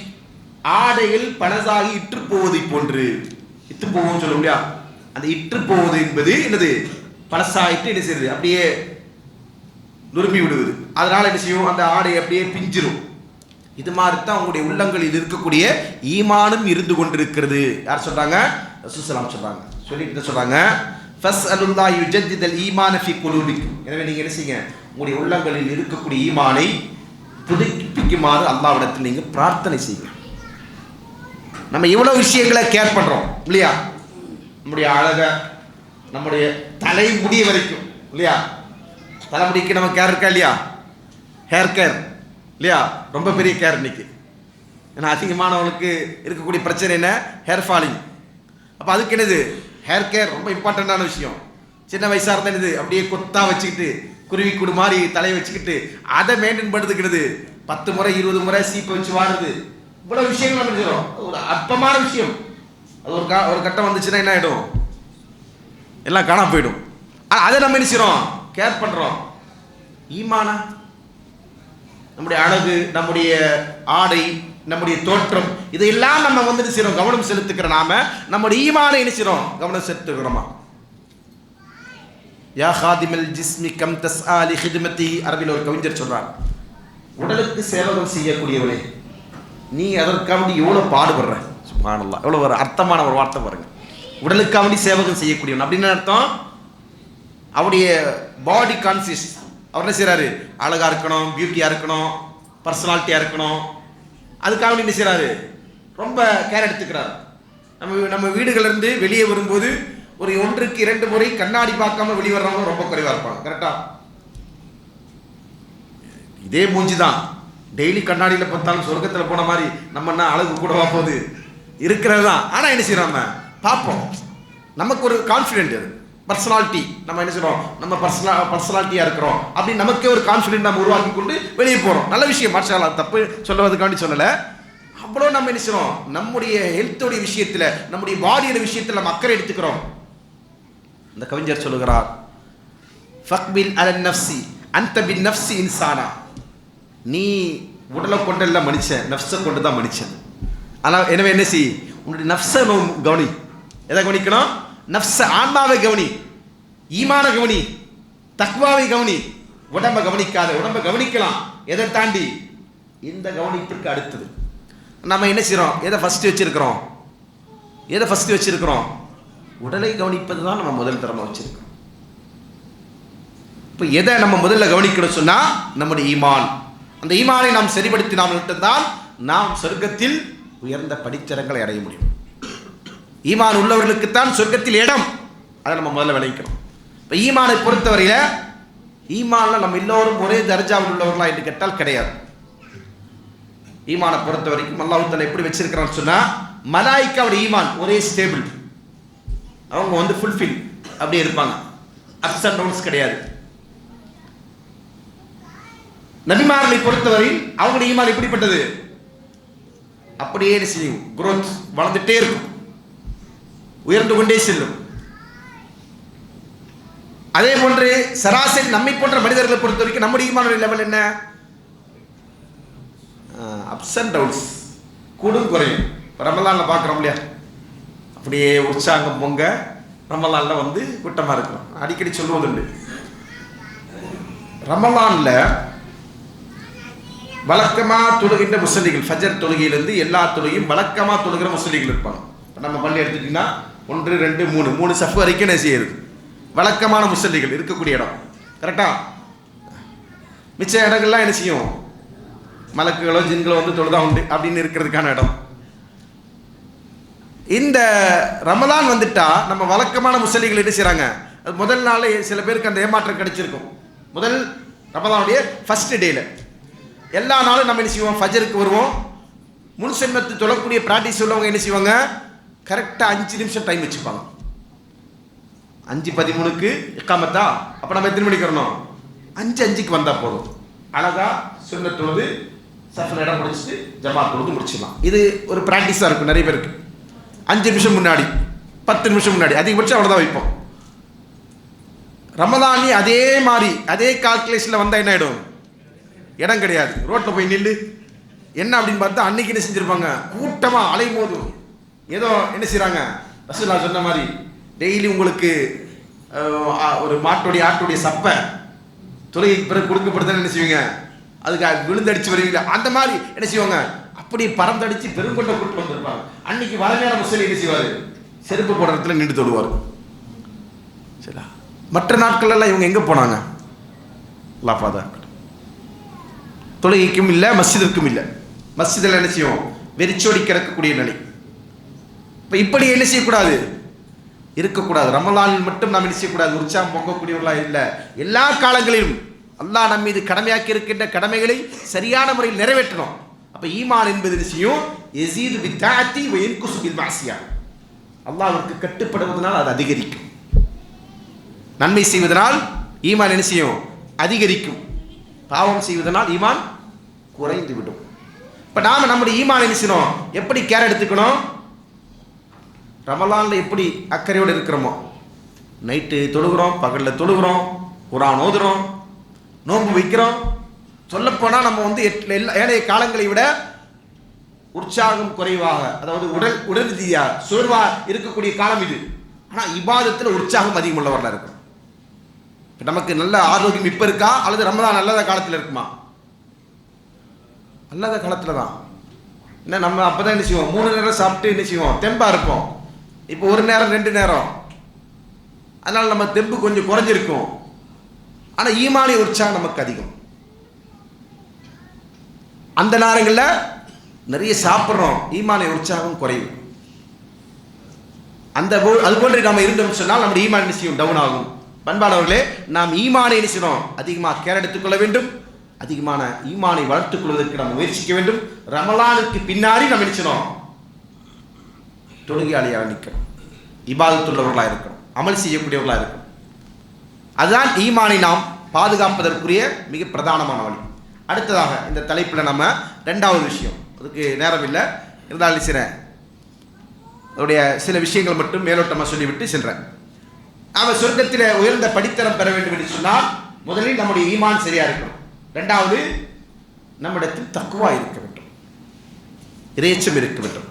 ஆடைகள் பனசாகி இற்று போவதை போன்று. இற்று போகும் சொல்ல முடியா? அந்த இற்று போவது என்பது என்னது? பழசாயிட்டு என்ன செய்யுது? அப்படியே நுறும்பி விடுவது. அதனால என்ன செய்யும்? அந்த ஆடை அப்படியே பிஞ்சிரும். இது மாதிரி தான் உங்களுடைய உள்ளங்களில் இருக்கக்கூடிய ஈமானும் இருந்து கொண்டிருக்கிறது. யார் சொல்றாங்க? ரசூல் ஸல்லல்லாஹு அலைஹி சொல்றாங்க. சொல்லிட்டு சொல்றாங்க, ஃபஸ்அலுல்லாஹ் யுஜத்திதல் ஈமான ஃபீ குலூபிக்கும். எனவே நீங்க என்ன செய்யுங்க? உங்களுடைய உள்ளங்களில் இருக்கக்கூடிய ஈமானை புதுப்பிக்குமாறு அல்லாஹ்விடத்தில் நீங்க பிரார்த்தனை செய்யுங்க. நம்ம இவ்வளவு விஷயங்களை கேர் பண்றோம் இல்லையா? நம்முடைய அழக, நம்முடைய தலை முடி வரைக்கும் இல்லையா? தலைமுடிக்கு நம்ம கேர் இருக்கா இல்லையா? ஹேர் கேர் இல்லையா? ரொம்ப பெரிய கேர் இன்னைக்கு. ஏன்னா அதிகமானவங்களுக்கு இருக்கக்கூடிய பிரச்சனை என்ன? Hair falling. அப்போ அதுக்கு என்னது? ஹேர் கேர் ரொம்ப இம்பார்ட்டண்டான விஷயம். சின்ன வயசாக இருந்தால் என்னது? அப்படியே கொத்தா வச்சுக்கிட்டு குருவி கூடு மாதிரி தலையை வச்சுக்கிட்டு அதை மெயின்டைன் பண்ணுறதுக்கிறது 10 முறை 20 முறை சீப்பை வச்சு வாடுறது. இவ்வளோ விஷயங்கள் நம்ம செய்கிறோம். ஒரு அற்பமான விஷயம். அது ஒரு கட்டம் வந்துச்சுன்னா என்ன ஆகிடும்? எல்லாம் காணாம போயிடும். அதை நம்ம என்ன செய்கிறோம்? கேர் பண்ணுறோம். ஈமானா? நம்முடைய அழகு, நம்முடைய ஆடை, நம்முடைய தோற்றம், இதையெல்லாம் நம்ம வந்துட்டு செய்றோம், கவனம் செலுத்துக்கிற நாம நம்முடைய ஈமானை என்ன செய்றோம், கவனம் செலுத்துகிறோமா? யா ஹாதிமல் ஜிஸ்மி கம் தஸ்ஆலி ஹித்மதி, அரபியில் ஒரு கவிஞர் சொல்றார், உடலுக்கு சேவகம் செய்யக்கூடியவனே, நீ அதற்காக எவ்வளவு பாடுபடுற. சுப்ஹானல்லாஹ், எவ்வளவு ஒரு அர்த்தமான ஒரு வார்த்தை பாருங்க. உடலுக்காக சேவகம் செய்யக்கூடியவன் அப்படின்னு அர்த்தம். அவருடைய பாடி கான்சியஸ், அவர் என்ன செய்றாரு, அழகா இருக்கணும், பியூட்டியா இருக்கணும், பர்சனாலிட்டியா இருக்கணும், அதுக்காக என்ன செய்றாரு, ரொம்ப கேர் எடுத்துக்கிறார். நம்ம வீடுகள்ல இருந்து வெளியே வரும்போது ஒரு 1-2 முறை கண்ணாடி பார்க்காம வெளியே வர்றவங்க ரொம்ப குறைவா இருப்பாங்க. கரெக்டா? இதே மூஞ்சி தான் டெய்லி கண்ணாடியில் பார்த்தாலும் சொர்க்கத்தில் போன மாதிரி நம்ம என்ன அழகு கூடவா போகுது, இருக்கிறது தான். ஆனால் என்ன செய்யறோம், பார்ப்போம், நமக்கு ஒரு கான்ஃபிடென்ட், அது பர்சனாலிட்டி, நம்ம என்ன செய்றோம், நம்ம பர்சனாலிட்டியாக இருக்கிறோம் அப்படின்னு நமக்கே ஒரு கான்ஃபிடென்ட் நம்ம உருவாக்கி கொண்டு வெளியே போகிறோம். நல்ல விஷயம், மாஷா அல்லாஹ், தப்பு சொல்லுவதுக்காண்டி சொல்லலை. அவ்வளோ நம்ம என்ன செய்றோம், நம்முடைய ஹெல்த்தோடைய விஷயத்தில், நம்முடைய பாடியோட விஷயத்தில் நம்ம அக்கறை எடுத்துக்கிறோம். இந்த கவிஞர் சொல்லுகிறார், ஃபக்பில் அலன் நஃப்ஸி அன்த பின் நஃப்ஸி இன்சானா, நீ உடலை கொண்டல்ல மனுஷன், நஃப்ஸை கொண்டு தான் மனுஷன். ஆனால் எனவே என்ன செய், உன்னுடைய நஃப்ஸை கவனி. எதை கவனிக்கணும், நஃப்ஸ, ஆன்மாவை கவனி, ஈமான கவனி, தக்வாவை கவனி. உடம்பை கவனிக்காத, உடம்பை கவனிக்கலாம், எதை தாண்டி இந்த கவனிப்பிற்கு அடுத்தது நம்ம என்ன செய்றோம், எதை ஃபர்ஸ்ட் வச்சிருக்கிறோம், எதை ஃபர்ஸ்ட் வச்சிருக்கிறோம், உடலை கவனிப்பது தான் நம்ம முதல் தரமா வச்சிருக்கோம். இப்போ எதை நம்ம முதல்ல கவனிக்கணும் சொன்னா நம்முடைய ஈமான். அந்த ஈமானை நாம் சரிபடுத்தினால் மட்டும்தான் நாம் சொர்க்கத்தில் உயர்ந்த படித்தரங்களை அடைய முடியும். ஈமான் உள்ளவர்களுக்குத்தான் சொர்க்கத்தில் இடம், அதை நம்ம முதல்ல விளைவிக்கணும். இப்போ ஈமானை பொறுத்தவரையில, ஈமான்ல நம்ம எல்லோரும் ஒரே தர்ஜாவில் உள்ளவர்களா என்று கேட்டால் கிடையாது. ஈமானை பொறுத்த வரைக்கும் அல்லாஹ் தஆலா எப்படி வச்சிருக்கிறான்னு சொன்னா, மலாயிக்காவுடைய ஈமான் ஒரே ஸ்டேபிள், அவங்க வந்து ஃபுல்ஃபில் அப்படியே இருப்பாங்க, அப்ஸ் அண்ட் டவுன்ஸ் கிடையாது. நபிமார்களை பொறுத்தவரை அவங்களுடைய ஈமான் எப்படிப்பட்டது, அப்படியே செய்யும், growth வளர்ந்துட்டே இருக்கும், உயர்ந்து கொண்டே செல்லும். அதே போன்று சராசரி நம்மை போன்ற மனிதர்களை பொறுத்த வரைக்கும் நம்முடைய ஈமானுடைய லெவல் என்ன, அப்ஸ் அண்ட் டவுன்ஸ், கூடும் குறையும். ரமலான்ல பார்க்குறோம் இல்லையா, அப்படியே உற்சாகம் பொங்க, ரமலான்ல வந்து கூட்டமாக இருக்கும். அடிக்கடி சொல்லுவதுண்டு, ரமலான்ல வழக்கமாக தொழுகின்ற முஸ்லிம்கள், ஃபஜர் தொழுகையிலிருந்து எல்லா தொழுகையும் வழக்கமாக தொழுகிற முஸ்லிம்கள் இருப்பாங்க. நம்ம பள்ளி எடுத்துக்கிட்டீங்கன்னா 1, 2, 3 சஃப் வரைக்கும் என்ன செய்யுது, வழக்கமான முஸ்லிம்கள் இருக்கக்கூடிய இடம். கரெக்டா? மிச்ச இடங்கள்லாம் என்ன செய்யும், மலக்குகளோ ஜின்களோ வந்து தொழுதா உண்டு அப்படின்னு இருக்கிறதுக்கான இடம். இந்த ரமலான் வந்துட்டா நம்ம வழக்கமான முஸ்லிம்கள் என்ன செய்றாங்க, அது முதல் நாள் சில பேருக்கு அந்த ஏமாற்றம் கிடைச்சிருக்கும். முதல் ரமலானுடைய ஃபர்ஸ்ட் டேல எல்லா நாளும் நம்ம என்ன செய்வோம், ஃபஜருக்கு வருவோம், முன்சென்மத்து தொழக்கூடிய பிராக்டிஸ் உள்ளவங்க என்ன செய்வாங்க, கரெக்டாக 5 நிமிஷம் டைம் வச்சுப்பாங்க. 5:13க்கு இக்காமத்தா, அப்போ நம்ம எத்தனை மணிக்கு வரணும், 5:05க்கு வந்தால் போதும், அழகா சுன்னத் தொழுது சஃப்ல இடம் முடிச்சுட்டு ஜமாத் தொழுது முடிச்சிடலாம். இது ஒரு ப்ராக்டிஸாக இருக்கும் நிறைய பேருக்கு. 5 நிமிஷம் முன்னாடி, 10 நிமிஷம் முன்னாடி, அதிகபட்சம் அவ்வளோதான் வைப்போம். ரமலானி அதே மாதிரி அதே கால்குலேஷனில் வந்தால் என்ன ஆகிடும், இடம் கிடையாது, ரோட்டில் போய் நில்லு. என்ன அப்படின்னு பார்த்தா அன்னைக்கு என்ன செஞ்சுருப்பாங்க, கூட்டமாக அலைமோதும். ஏதோ என்ன செய்கிறாங்க, ரசூலுல்லாஹ் சொன்ன மாதிரி டெய்லி உங்களுக்கு ஒரு மாட்டுடைய ஆட்டுடைய சப்பை தொழுகைக்கு பிறகு கொடுக்கப்படுதுன்னு என்ன செய்வீங்க, அதுக்கு விழுந்தடிச்சு வருவீங்க. அந்த மாதிரி என்ன செய்வாங்க, அப்படி பறந்தடிச்சு பெருங்கொண்ட கூட்டு வந்திருப்பாங்க. அன்னைக்கு வளமையான முஸ்லிம் என்ன செய்வார், செருப்பு போடுற இடத்துல நின்று தொழுவார். சரிங்களா? மற்ற நாட்கள் இவங்க எங்கே போனாங்க, லாஃபாதா தொழுகைக்கும் இல்லை, மஸ்ஜிதிற்கும் இல்லை. மஸ்ஜிதில் என்ன செய்வோம், வெறிச்சோடி கிடக்கக்கூடிய நிலை. இப்போ இப்படி என்ன செய்யக்கூடாது, இருக்கக்கூடாது. ரமலானில் மட்டும் நாம் என்ன செய்யக்கூடாது, உற்சாகம் பொங்கக்கூடியவர்களாக இல்லை, எல்லா காலங்களிலும் அல்லாஹ் நம் மீது கடமையாக்கி இருக்கின்ற கடமைகளை சரியான முறையில் நிறைவேற்றணும். அப்போ ஈமான் என்பது என்ன செய்யும், யஸீது பித்தாஅத்தி வ யன்குஸு பில் மஅசியா, அல்லாஹ்வுக்கு கட்டுப்படுவதனால் அது அதிகரிக்கும். நன்மை செய்வதனால் ஈமான் என்ன செய்யும், அதிகரிக்கும். பாவம் செய்வதனால் ஈமான் குறைந்து விடும். இப்போ நாம் நம்முடைய ஈமான் என்ன செய்யணும், எப்படி கேர் எடுத்துக்கணும், ரமலானில் எப்படி அக்கறையோடு இருக்கிறோமோ, நைட்டு தொழுகிறோம், பகலில் தொழுகிறோம், குர்ஆன் ஓதுறோம், நோன்பு வைக்கிறோம். சொல்லப்போனால் நம்ம வந்து ஏனைய காலங்களை விட உற்சாகம் குறைவாக, அதாவது உடல் ரீதியாக சோர்வாக இருக்கக்கூடிய காலம் இது. ஆனால் இபாதத்தில் உற்சாகம் அதிகமுள்ளவர்களாக இருக்கும். இப்போ நமக்கு நல்ல ஆரோக்கியம் இப்போ இருக்கா அல்லது ரமதான் நல்லத காலத்தில் இருக்குமா? நல்லத காலத்தில் தான். என்ன நம்ம அப்போ தான் என்ன செய்வோம், 3 நேரம் சாப்பிட்டு என்ன செய்வோம், தெம்பாக இருப்போம். இப்போ 1 நேரம் 2 நேரம், அதனால் நம்ம தெம்பு கொஞ்சம் குறைஞ்சிருக்கும். ஆனால் ஈமானிய உற்சாகம் நமக்கு அதிகம். அந்த நேரங்களில் நிறைய சாப்பிட்றோம், ஈமானிய உற்சாகம் குறையும். அது போன்று நம்ம இருந்தோம்னு சொன்னால் நம்முடைய ஈமான் நிச்சயம் டவுன் ஆகும். பண்பாளர்களே, நாம் ஈமானை நிச்சயம் அதிகமாக கேர் எடுத்துக்கொள்ள வேண்டும். அதிகமான ஈமானை வளர்த்துக் கொள்வதற்கு நாம் முயற்சிக்க வேண்டும். ரமலானுக்கு பின்னாடி நம்ம நிச்சயம் தொழுகையாளியாக நிற்கிறோம், இபாதத்துள்ளவர்களாக இருக்கிறோம், அமல் செய்யக்கூடியவர்களாக இருக்கிறோம். அதுதான் ஈமானை நாம் பாதுகாப்பதற்குரிய மிக பிரதானமான வழி. அடுத்ததாக இந்த தலைப்பில் நம்ம 2வது விஷயம், அதுக்கு நேரம் இல்லை இருந்தாலும் அதோடைய சில விஷயங்கள் மட்டும் மேலோட்டமாக சொல்லிவிட்டு சென்றேன். நாம் சொர்க்கத்தில் உயர்ந்த படித்தரம் பெற வேண்டும் என்று சொன்னால் முதலில் நம்முடைய ஈமான் சரியாக இருக்கணும். 2வது நம்மிடத்தில் தக்வா இருக்க வேண்டும், இறையச்சம் இருக்க வேண்டும்.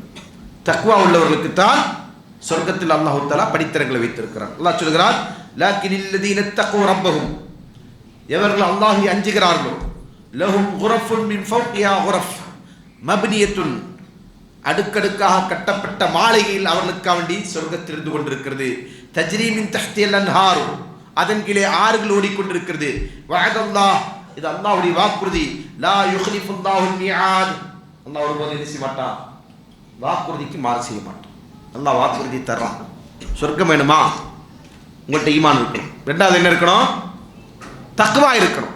தக்வா உள்ளவர்களுக்கு தான் சொர்க்கத்தில் அல்லாஹ் தஆலா படித்தரங்களை வைத்திருக்கிறார். அல்லாஹ் சொல்கிறார், லாக்கினில்லதீன தக்வா ரப்பஹும், எவர்கள் அல்லாஹ்வை அஞ்சுகிறார்களோ, லஹும் குரஃபுன் மின் ஃபௌகிஹா குரஃப் மப்னியத்துன், அடுக்கடுக்காக கட்டப்பட்ட மாளிகையில் அவர்களுக்காக வேண்டி சொர்க்கத்தில் இருந்து கொண்டிருக்கிறது. தஜ்ரீ மின் தஹ்திஹல் அன்ஹார், அதன் கீழே ஆறுகள் ஓடிக்கொண்டிருக்கிறது. வஅதல்லாஹ், இது அல்லாஹ்வுடைய வாக்குறுதி. லா யுக்லிஃபுல்லாஹுல் மிஆத், அல்லாஹ் ஒருபோதும் என்ன செய்ய மாட்டான், வாக்குறுதிக்கு மாறு செய்ய மாட்டான். அல்லாஹ் வாக்குறுதி தர்றான். சொர்க்கம் வேணுமா, உங்கள்கிட்ட ஈமான் இருக்கணும். 2வது என்ன இருக்கணும், தக்வா இருக்கணும்.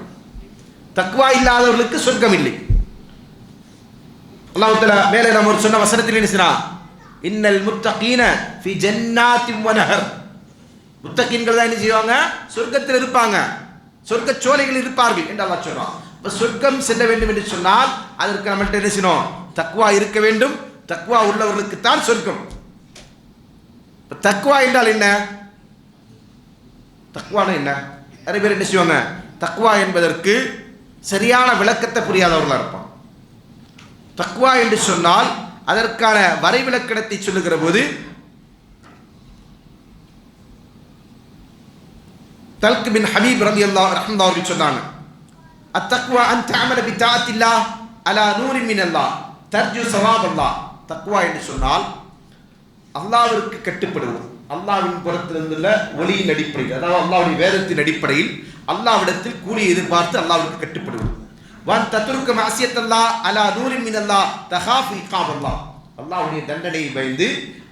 தக்வா இல்லாதவர்களுக்கு சொர்க்கம் இல்லை. அல்லாஹ் தஆலா மேலே நம்ம ஒரு சொன்ன வசனத்தில் என்ன செய்றான், இன்னல் முத்தகீன ஃபி ஜன்னாத்தின் வ நஹர், முத்தகீன்கள் தான் என்ன செய்வாங்க, சொர்க்கத்தில் இருப்பாங்க, சொர்க்க சோலைகள் இருப்பார்கள் என்று அல்லாஹ் சொல்றான். இப்போ சொர்க்கம் செல்ல வேண்டும் என்று சொன்னால் அதற்கு நம்மள்ட்ட என்ன செய்யணும், தக்வா இருக்க வேண்டும். தக்வா உள்ளவர்களுக்கு தான் சொர்க்கம். தக்வா என்றால் என்ன, தக்வானா என்ன? நிறைய பேர் என்ன செய்வாங்க, தக்வா என்பதற்கு சரியான விளக்கத்தை புரியாதவர்களாக இருப்பான். தக்வா என்று சொன்னால் அதற்கான வரைவிலக்கணத்தை சொல்லுகிற போது தல்க் பின் ஹபீப் ரலியல்லாஹு அன்ஹு அவர்கள் சொன்னாங்க, அத்தக்வா அன் தஅமல பி தாஅத்தில்லாஹ் அலா நூரின் மினல்லாஹ் தர்ஜு ஸவாபல்லாஹ். தக்வா என்று சொன்னால் அல்லாஹ்விற்கு கட்டுப்படுவது, அல்லாஹ்வின் புறத்திலிருந்துள்ள ஒளியின் அடிப்படையில், அதாவது அல்லாஹ்வுடைய வேதத்தின் அடிப்படையில் அல்லாஹ்விடத்தில் கூலியை எதிர்பார்த்து அல்லாஹ்விற்கு கட்டுப்படுவது. வன் தத்ருக்க மஅசியத்தல்லாஹ் அலா நூரின் மினல்லாஹ் தகாஃபு இகாபல்லாஹ், அல்லாஹ்வுடைய தண்டனையை பயந்து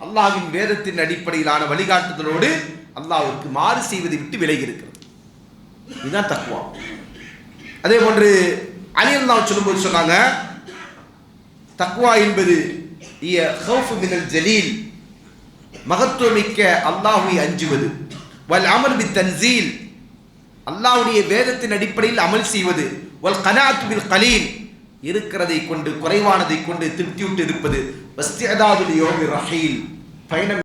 அல்லாஹ்வின் வேதத்தின் அடிப்படையிலான வழிகாட்டுதலோடு அல்லாஹ்வுக்கு மாறு செய்வதை விட்டு விலகி இருக்கிறது. இதுதான் தக்வா. அதே போன்று அலி ரலியல்லாஹு சொல்லும்போது சொன்னாங்க, தக்வா என்பது இய ஹௌஃபு மினல் ஜலீல், மகத்துவமிக்க அல்லாஹ்வை அஞ்சுவது, வல் அமல் பி தன்சீல், அல்லாஹ்வுடைய வேதத்தின் அடிப்படையில் அமல் செய்வது, வல் கனாத் பில் கலீல், இருக்கிறதை கொண்டு குறைவானதை கொண்டு திருப்தியுட்டு இருப்பது, வஸ்திஅதாதுல் யௌமி ரஹீல், பயணம்